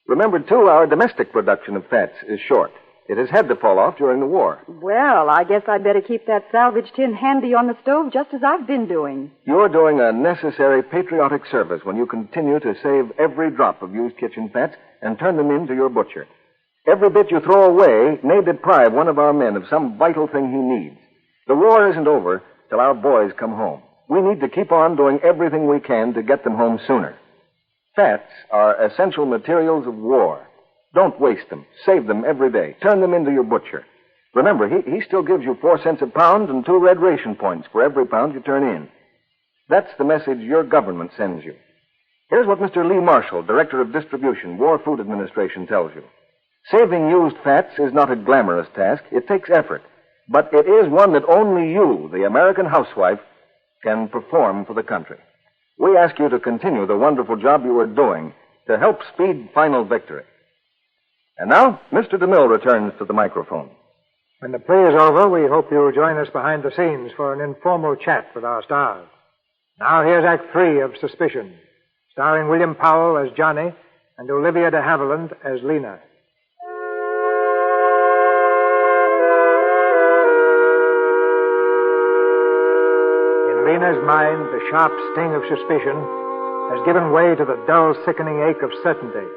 Remember, too, our domestic production of fats is short. It has had to fall off during the war.
Well, I guess I'd better keep that salvage tin handy on the stove just as I've been doing.
You're doing a necessary patriotic service when you continue to save every drop of used kitchen fats and turn them in to your butcher. Every bit you throw away may deprive one of our men of some vital thing he needs. The war isn't over till our boys come home. We need to keep on doing everything we can to get them home sooner. Fats are essential materials of war. Don't waste them. Save them every day. Turn them into your butcher. Remember, he still gives you 4 cents a pound and 2 red ration points for every pound you turn in. That's the message your government sends you. Here's what Mr. Lee Marshall, Director of Distribution, War Food Administration, tells you. Saving used fats is not a glamorous task. It takes effort. But it is one that only you, the American housewife, can perform for the country. We ask you to continue the wonderful job you are doing to help speed final victory. And now, Mr. DeMille returns to the microphone.
When the play is over, we hope you'll join us behind the scenes for an informal chat with our stars. Now here's Act 3 of Suspicion, starring William Powell as Johnny and Olivia De Havilland as Lena. In Lena's mind, the sharp sting of suspicion has given way to the dull, sickening ache of certainty.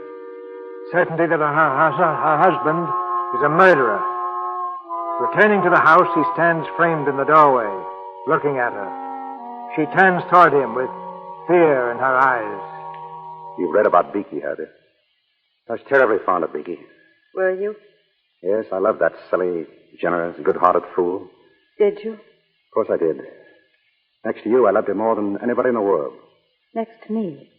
Certainty that her husband is a murderer. Returning to the house, he stands framed in the doorway, looking at her. She turns toward him with fear in her eyes.
You've read about Beaky, have you? I was terribly fond of Beaky.
Were you?
Yes, I loved that silly, generous, good-hearted fool.
Did you?
Of course I did. Next to you, I loved him more than anybody in the world.
Next to me.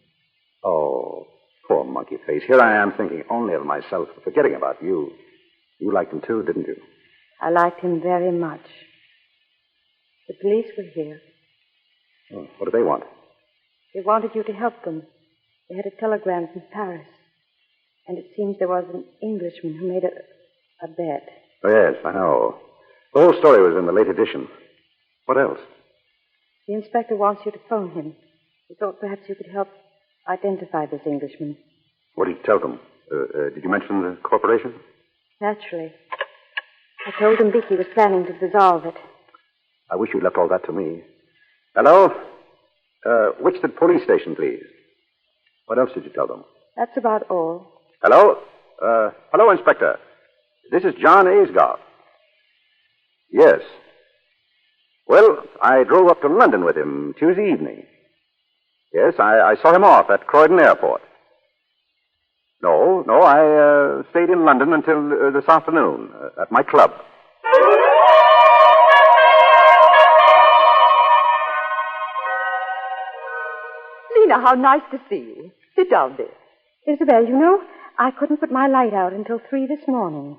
Oh, poor monkey face. Here I am thinking only of myself, forgetting about you. You liked him too, didn't you?
I liked him very much. The police were here.
Oh, what do they want?
They wanted you to help them. They had a telegram from Paris. And it seems there was an Englishman who made a bet.
Oh, yes, I know. The whole story was in the late edition. What else?
The inspector wants you to phone him. He thought perhaps you could help identify this Englishman.
What did you tell them? Did you mention the corporation?
Naturally. I told him Beaky was planning to dissolve it.
I wish you'd left all that to me. Hello? Which the police station, please? What else did you tell them?
That's about all.
Hello? Hello, Inspector. This is John Aysgarth. Yes. Well, I drove up to London with him Tuesday evening. Yes, I saw him off at Croydon Airport. No, I stayed in London until this afternoon at my club.
Lena, how nice to see you. Sit down there.
Isabel, you know, I couldn't put my light out until 3 this morning.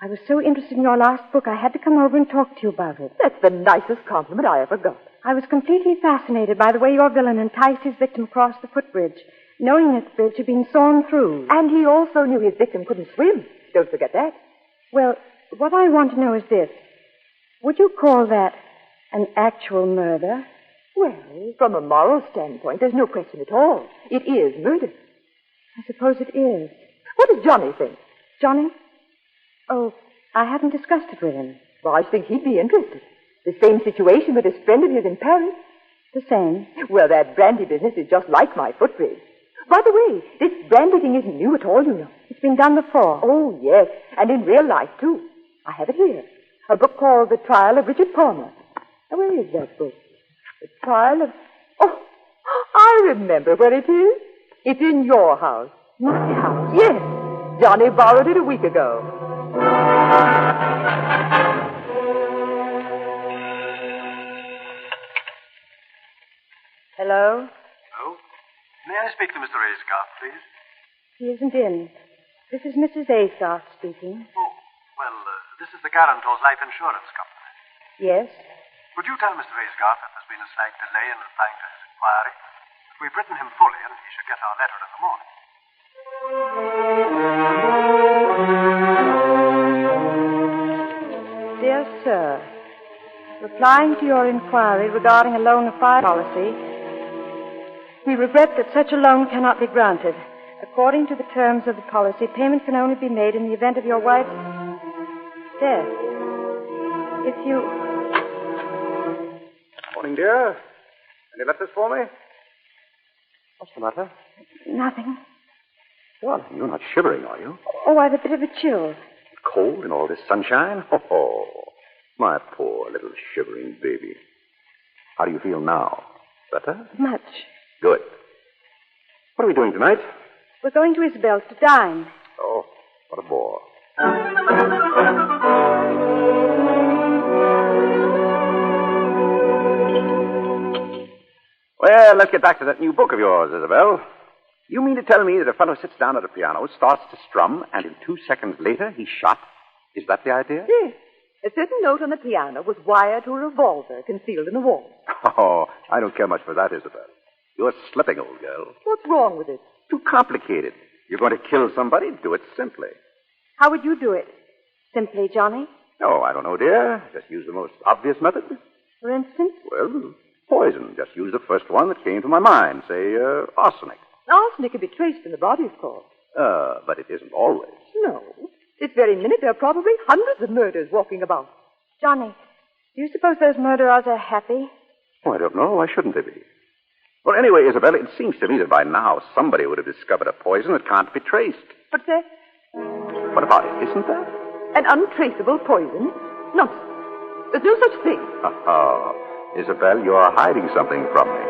I was so interested in your last book, I had to come over and talk to you about it.
That's the nicest compliment I ever got.
I was completely fascinated by the way your villain enticed his victim across the footbridge, knowing that the bridge had been sawn through.
And he also knew his victim couldn't swim. Don't forget that.
Well, what I want to know is this. Would you call that an actual murder?
Well, from a moral standpoint, there's no question at all. It is murder.
I suppose it is.
What does Johnny think?
Johnny? Oh, I haven't discussed it with him.
Well, I think he'd be interested. The same situation with this friend of his in Paris.
The same?
Well, that brandy business is just like my footbridge. By the way, this brandy thing isn't new at all, you know.
It's been done before.
Oh, yes, and in real life, too. I have it here. A book called The Trial of Richard Palmer. Now, where is that book? The Trial of... Oh, I remember where it is. It's in your house.
My house?
Yes. Johnny borrowed it a week ago.
Hello?
Hello? May I speak to Mr. Aysgarth, please?
He isn't in. This is Mrs. Aysgarth speaking.
Oh, well, this is the Guarantor's Life Insurance Company.
Yes?
Would you tell Mr. Aysgarth that there's been a slight delay in replying to his inquiry? We've written him fully, and he should get our letter in the morning.
Dear Sir, replying to your inquiry regarding a loan of fire policy, we regret that such a loan cannot be granted. According to the terms of the policy, payment can only be made in the event of your wife's death. If you...
Morning, dear. Any letters for me? What's the matter?
Nothing.
Well, you're not shivering, are you?
Oh, I've a bit of a chill.
Cold in all this sunshine? Oh, my poor little shivering baby. How do you feel now? Better?
Much.
Good. What are we doing tonight?
We're going to Isabel's to dine.
Oh, what a bore. Well, let's get back to that new book of yours, Isabel. You mean to tell me that a fellow sits down at a piano, starts to strum, and in 2 seconds later he's shot? Is that the idea?
Yes. A certain note on the piano was wired to a revolver concealed in the wall.
Oh, I don't care much for that, Isabel. You're slipping, old girl.
What's wrong with it?
Too complicated. You're going to kill somebody? Do it simply.
How would you do it? Simply, Johnny?
Oh, I don't know, dear. Just use the most obvious method.
For instance?
Well, poison. Just use the first one that came to my mind. Say, arsenic.
Arsenic can be traced in the body, of course.
But it isn't always.
No. This very minute, there are probably hundreds of murders walking about.
Johnny, do you suppose those murderers are happy?
Oh, I don't know. Why shouldn't they be? Well, anyway, Isabel, it seems to me that by now somebody would have discovered a poison that can't be traced.
But there...
What about it? Isn't there?
An untraceable poison? Nonsense. There's no such thing.
Oh, Isabel, you're hiding something from me.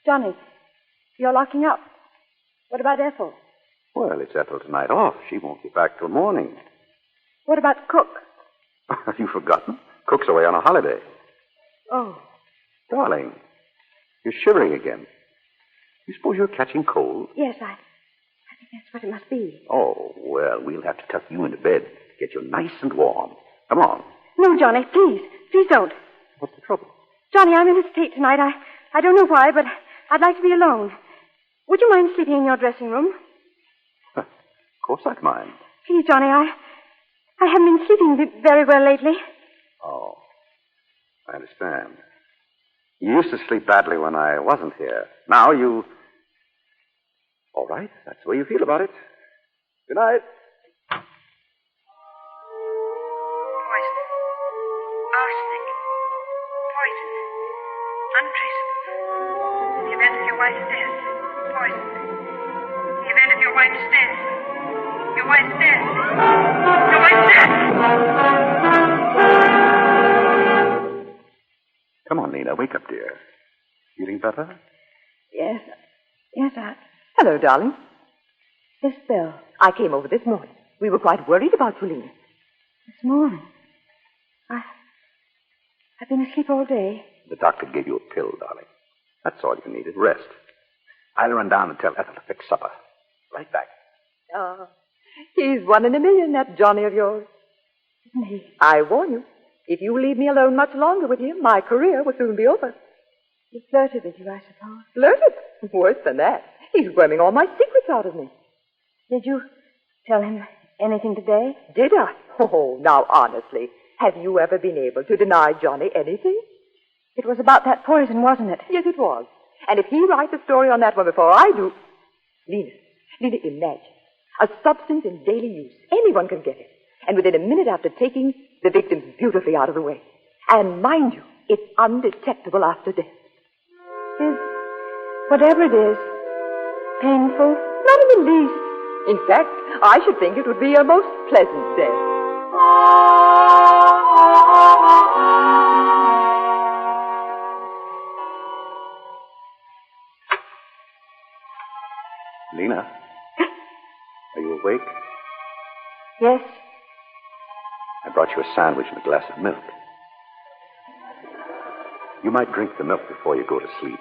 Johnny, you're locking up. What about Ethel?
Well, it's Ethel's night off. She won't be back till morning.
What about Cook?
Have you forgotten? Cook's away on a holiday.
Oh.
Darling, you're shivering again. You suppose you're catching cold?
Yes, I think that's what it must be.
Oh, well, we'll have to tuck you into bed. Get you nice and warm. Come on.
No, Johnny, please. Please don't.
What's the trouble?
Johnny, I'm in a state tonight. I don't know why, but I'd like to be alone. Would you mind sleeping in your dressing room?
Of course I'd mind.
Please, Johnny, I haven't been sleeping very well lately.
Oh, I understand. You used to sleep badly when I wasn't here. Now you... All right, that's the way you feel about it. Good night.
Poison. wife's death. Poison. In the event of your wife's death. Your wife's death. Your wife's death!
Come on, Nina. Wake up, dear. Feeling better?
Yes. Hello, darling. Miss Bell, I came over this morning. We were quite worried about you, Lena.
This morning? I've been asleep all day.
The doctor gave you a pill, darling. That's all you needed. Rest. I'll run down and tell Ethel to fix supper. Right back.
Oh, he's 1 in a million, that Johnny of yours.
Isn't he?
I warn you, if you leave me alone much longer with him, my career will soon be over.
He flirted with you, I suppose.
Flirted? Worse than that. He's worming all my secrets out of me.
Did you tell him anything today?
Did I? Oh, now honestly, have you ever been able to deny Johnny anything?
It was about that poison, wasn't it?
Yes, it was. And if he writes a story on that one before I do... Lena, imagine. A substance in daily use. Anyone can get it. And within a minute after taking, the victim's beautifully out of the way. And mind you, it's undetectable after death.
Is whatever it is painful?
Not in the least. In fact, I should think it would be a most pleasant death.
Lena, are you awake?
Yes.
I brought you a sandwich and a glass of milk. You might drink the milk before you go to sleep.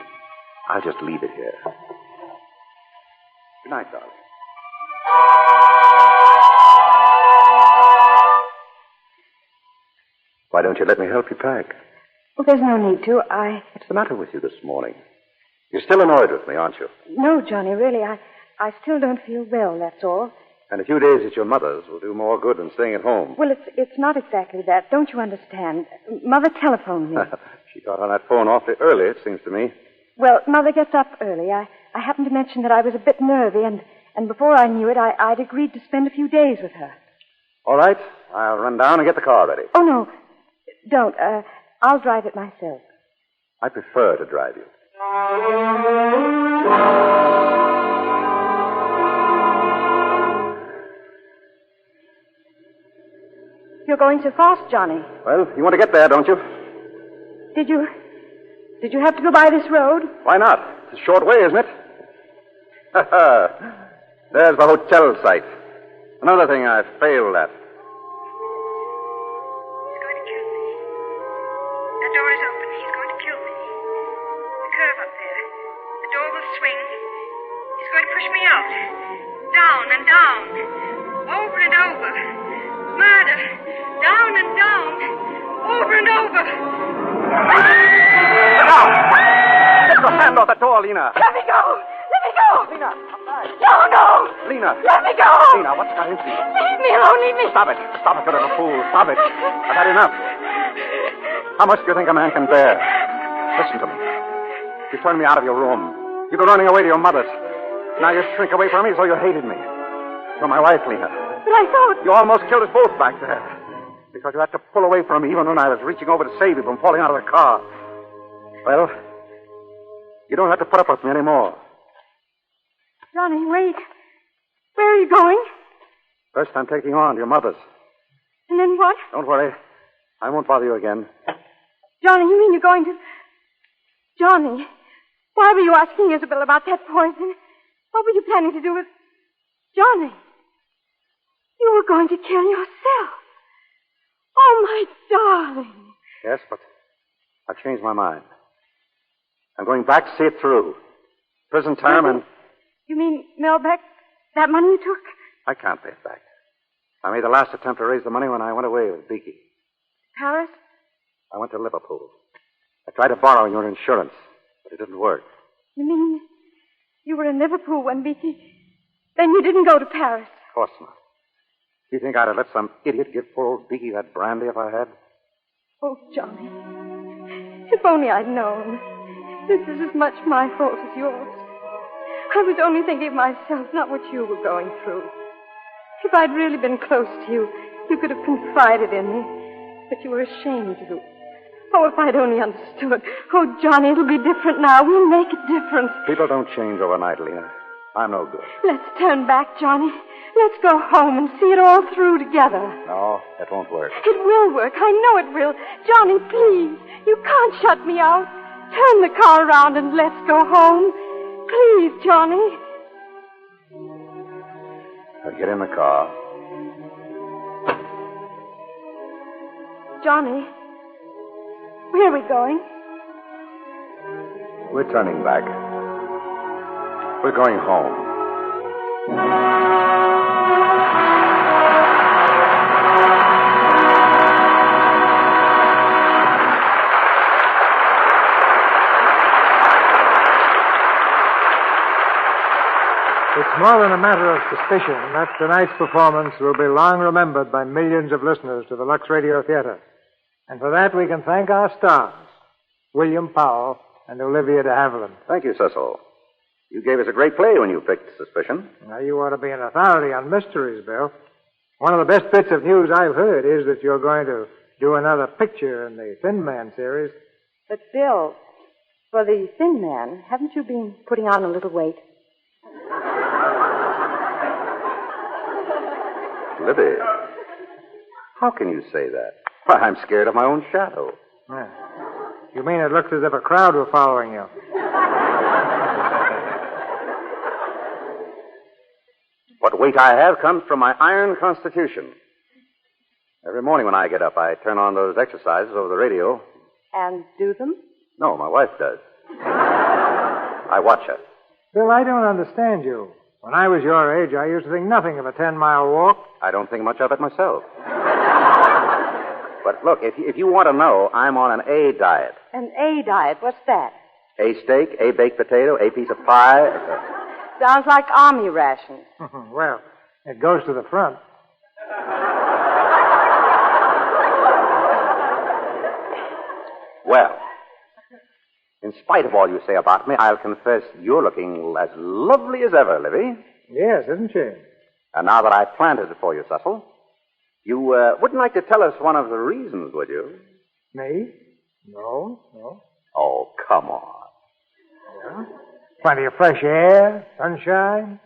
I'll just leave it here. Good night, darling. Why don't you let me help you pack?
Well, there's no need to.
What's the matter with you this morning? You're still annoyed with me, aren't you?
No, Johnny, really. I still don't feel well, that's all.
And a few days at your mother's will do more good than staying at home.
Well, it's not exactly that. Don't you understand? Mother telephoned me.
She got on that phone awfully early, it seems to me.
Well, Mother gets up early. I happened to mention that I was a bit nervy, and before I knew it, I'd agreed to spend a few days with her. All
right. I'll run down and get the car ready.
Oh, no. Don't. I'll drive it myself.
I prefer to drive you.
You're going so fast, Johnny.
Well, you want to get there, don't you?
Did you have to go by this road?
Why not? It's a short way, isn't it? There's the hotel site. Another thing I failed at.
He's going to kill me. That door is open. He's going to kill me. The curve up there. The door will swing. He's going to push me out. Down and down. Over and over. Murder. Down and down. Over and over.
Get down! Get your hand off the door, Lena.
Let me go! Let me go!
Lena, come back.
No!
Lena.
Let me go!
Lena, what's got into you?
Leave me alone, leave me.
Stop it, you little fool. Stop it. I've had enough. How much do you think a man can bear? Listen to me. You turned me out of your room. You go running away to your mother's. Now you shrink away from me so you hated me. You're my wife, Lena.
But I thought...
You almost killed us both back there. Because you had to pull away from me even when I was reaching over to save you from falling out of the car. Well, you don't have to put up with me anymore.
Johnny, wait. Where are you going?
First, I'm taking you on to your mother's.
And then what?
Don't worry. I won't bother you again.
Johnny, you mean you're going to... Johnny, why were you asking Isabel about that poison? What were you planning to do with... Johnny, you were going to kill yourself. Oh, my darling.
Yes, but I've changed my mind. I'm going back to see it through. Prison term and...
You mean, Melbeck, that money you took?
I can't pay it back. I made the last attempt to raise the money when I went away with Beaky.
Paris?
I went to Liverpool. I tried to borrow your insurance, but it didn't work.
You mean you were in Liverpool when Beaky... Then you didn't go to Paris?
Of course not. Do you think I'd have let some idiot give poor old Beaky that brandy if I had?
Oh, Johnny. If only I'd known. This is as much my fault as yours. I was only thinking of myself, not what you were going through. If I'd really been close to you, you could have confided in me. But you were ashamed to.
Oh, if I'd only understood. Oh, Johnny, it'll be different now. We'll make a difference.
People don't change overnight, Lena. I'm no good.
Let's turn back, Johnny. Let's go home and see it all through together.
No, that won't work.
It will work. I know it will. Johnny, please. You can't shut me out. Turn the car around and let's go home. Please, Johnny.
Now get in the car.
Johnny, where are we going?
We're turning back. We're going home.
It's more than a matter of suspicion that tonight's performance will be long remembered by millions of listeners to the Lux Radio Theater. And for that, we can thank our stars, William Powell and Olivia De Havilland.
Thank you, Cecil. You gave us a great play when you picked Suspicion.
Now, you ought to be an authority on mysteries, Bill. One of the best bits of news I've heard is that you're going to do another picture in the Thin Man series.
But, Bill, for the Thin Man, haven't you been putting on a little weight?
Libby, how can you say that? Why, I'm scared of my own shadow.
Yeah. You mean it looks as if a crowd were following you?
What weight I have comes from my iron constitution. Every morning when I get up, I turn on those exercises over the radio.
And do them?
No, my wife does. I watch her.
Bill, I don't understand you. When I was your age, I used to think nothing of a 10-mile walk.
I don't think much of it myself. But look, if you want to know, I'm on an A diet.
An A diet? What's that?
A steak, a baked potato, a piece of pie.
Sounds like army rations.
Well, it goes to the front.
Well, in spite of all you say about me, I'll confess you're looking as lovely as ever, Livy.
Yes, isn't she?
And now that I've planted it for you, Cecil, you wouldn't like to tell us one of the reasons, would you?
Me? No.
Oh, come on.
Yeah? Plenty of fresh air, sunshine.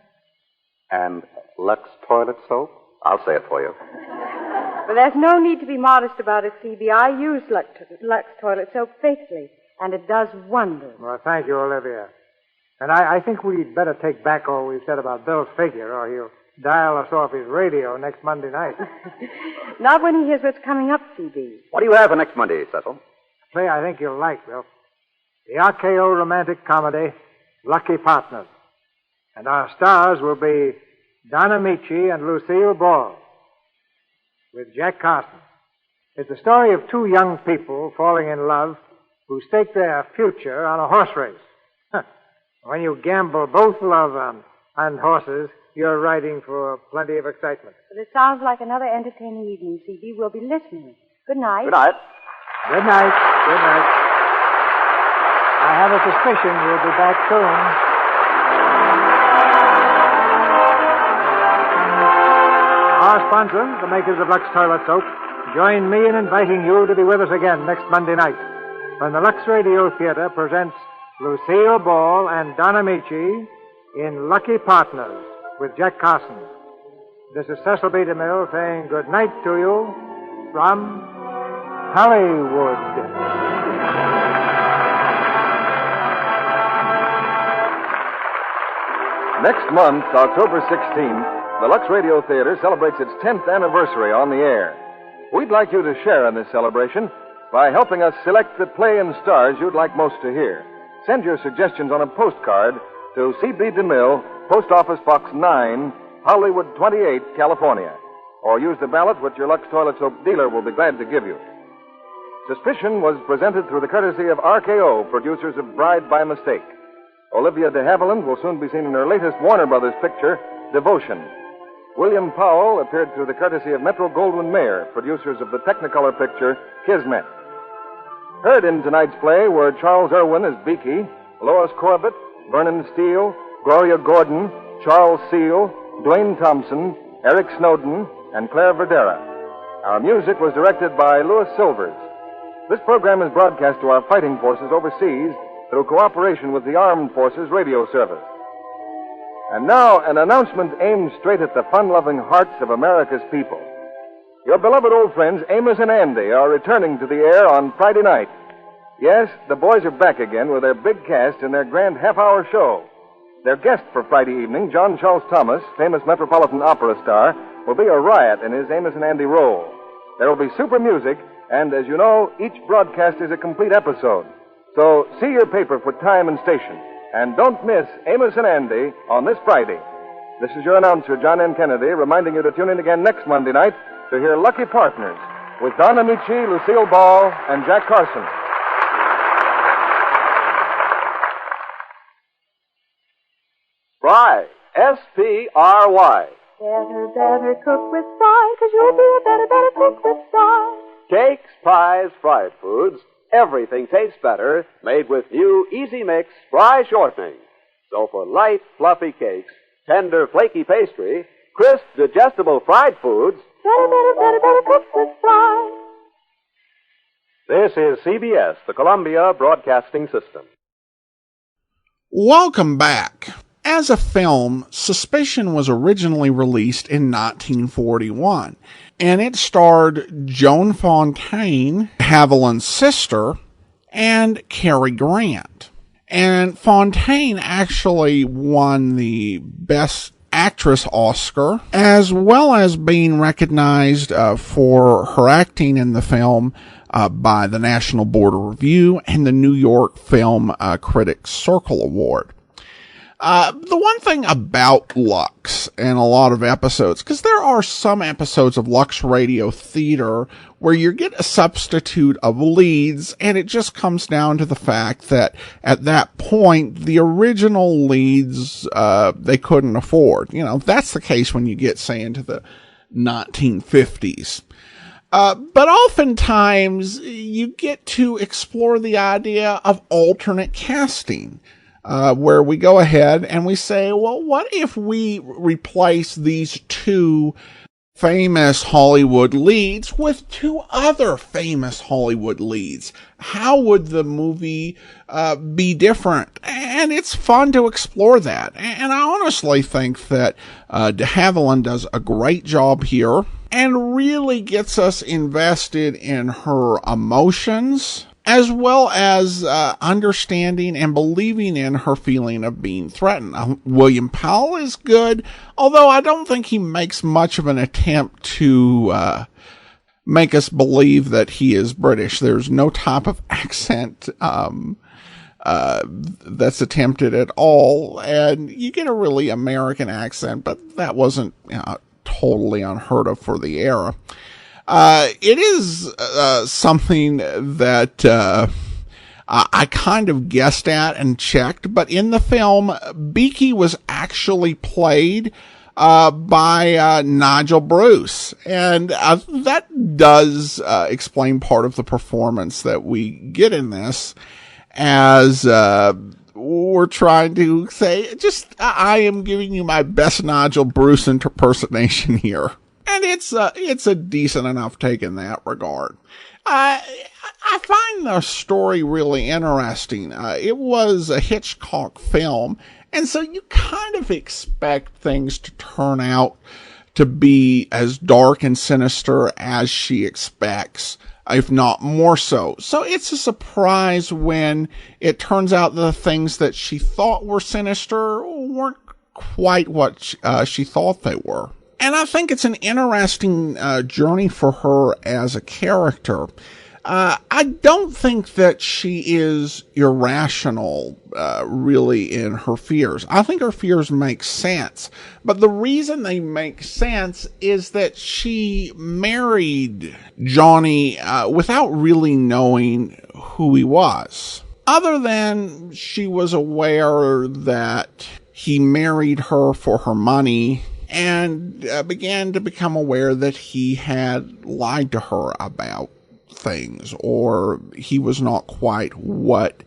And Lux toilet soap? I'll say it for you.
But there's no need to be modest about it, Phoebe. I use Lux toilet soap faithfully, and it does wonders.
Well, thank you, Olivia. And I think we'd better take back all we've said about Bill's figure, or he'll dial us off his radio next Monday night.
Not when he hears what's coming up, Phoebe.
What do you have for next Monday, Cecil?
A play I think you'll like, Bill. The RKO romantic comedy, Lucky Partners. And our stars will be Donna Michi and Lucille Ball, with Jack Carson. It's the story of two young people falling in love who stake their future on a horse race. When you gamble both love and horses, you're riding for plenty of excitement.
But it sounds like another entertaining evening, Phoebe. We'll be listening. Good night.
Good night.
Good night. Good night. I have a suspicion we'll be back soon. Our sponsors, the makers of Lux Toilet Soap, join me in inviting you to be with us again next Monday night when the Lux Radio Theater presents Lucille Ball and Donna Michi in Lucky Partners with Jack Carson. This is Cecil B. DeMille saying good night to you from Hollywood.
Next month, October 16th, the Lux Radio Theater celebrates its 10th anniversary on the air. We'd like you to share in this celebration by helping us select the play and stars you'd like most to hear. Send your suggestions on a postcard to C.B. DeMille, Post Office Box 9, Hollywood 28, California. Or use the ballot which your Lux Toilet Soap dealer will be glad to give you. Suspicion was presented through the courtesy of RKO, producers of Bride by Mistake. Olivia De Havilland will soon be seen in her latest Warner Brothers picture, Devotion. William Powell appeared through the courtesy of Metro-Goldwyn-Mayer, producers of the Technicolor picture, Kismet. Heard in tonight's play were Charles Irwin as Beaky, Lois Corbett, Vernon Steele, Gloria Gordon, Charles Seal, Dwayne Thompson, Eric Snowden, and Claire Verdera. Our music was directed by Louis Silvers. This program is broadcast to our fighting forces overseas through cooperation with the Armed Forces Radio Service. And now, an announcement aimed straight at the fun-loving hearts of America's people. Your beloved old friends Amos and Andy are returning to the air on Friday night. Yes, the boys are back again with their big cast in their grand half-hour show. Their guest for Friday evening, John Charles Thomas, famous Metropolitan Opera star, will be a riot in his Amos and Andy role. There will be super music, and as you know, each broadcast is a complete episode. So see your paper for time and station. And don't miss Amos and Andy on this Friday. This is your announcer, John N. Kennedy, reminding you to tune in again next Monday night to hear Lucky Partners with Don Amici, Lucille Ball, and Jack Carson.
Spry, S-P-R-Y.
Better cook with Spry, 'cause you'll be a better cook with Spry.
Cakes, pies, fried foods, everything tastes better made with new Easy Mix Spry shortening. So for light, fluffy cakes, tender, flaky pastry, crisp, digestible fried foods,
Better cook with Spry.
This is CBS, the Columbia Broadcasting System.
Welcome back. As a film, Suspicion was originally released in 1941, and it starred Joan Fontaine, Haviland's sister, and Cary Grant. And Fontaine actually won the Best Actress Oscar, as well as being recognized for her acting in the film by the National Board of Review and the New York Film Critics Circle Award. The one thing about Lux and a lot of episodes, because there are some episodes of Lux Radio Theater where you get a substitute of leads, and it just comes down to the fact that at that point, the original leads, they couldn't afford. You know, that's the case when you get, say, into the 1950s. But oftentimes, you get to explore the idea of alternate casting. Where we go ahead and we say, well, what if we replace these two famous Hollywood leads with two other famous Hollywood leads? How would the movie be different? And it's fun to explore that. And I honestly think that De Havilland does a great job here and really gets us invested in her emotions, as well as understanding and believing in her feeling of being threatened. William Powell is good, although I don't think he makes much of an attempt to make us believe that he is British. There's no type of accent that's attempted at all, and you get a really American accent, but that wasn't totally unheard of for the era. It is something that I kind of guessed at and checked, but in the film, Beaky was actually played by Nigel Bruce, and that does explain part of the performance that we get in this, as we're trying to say, I am giving you my best Nigel Bruce impersonation here. And it's a decent enough take in that regard. I find the story really interesting. It was a Hitchcock film, and so you kind of expect things to turn out to be as dark and sinister as she expects, if not more so. So it's a surprise when it turns out the things that she thought were sinister weren't quite what she thought they were. And I think it's an interesting journey for her as a character. I don't think that she is irrational, really, in her fears. I think her fears make sense. But the reason they make sense is that she married Johnny without really knowing who he was. Other than she was aware that he married her for her money, and began to become aware that he had lied to her about things, or he was not quite what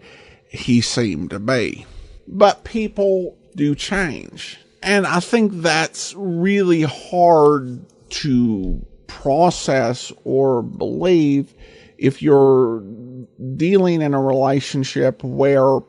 he seemed to be. But people do change. And I think that's really hard to process or believe if you're dealing in a relationship where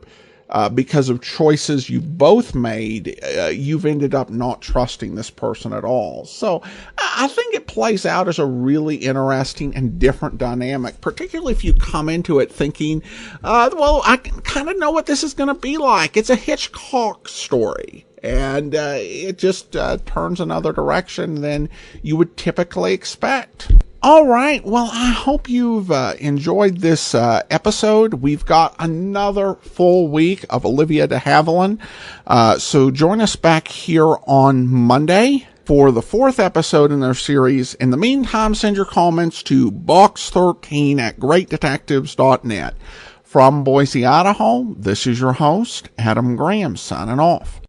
because of choices you both made, you've ended up not trusting this person at all. So I think it plays out as a really interesting and different dynamic, particularly if you come into it thinking, well, I kind of know what this is going to be like. It's a Hitchcock story. And it just turns another direction than you would typically expect. All right. Well, I hope you've enjoyed this episode. We've got another full week of Olivia De Havilland. So join us back here on Monday for the 4th episode in their series. In the meantime, send your comments to box13@greatdetectives.net. From Boise, Idaho, this is your host, Adam Graham, signing off.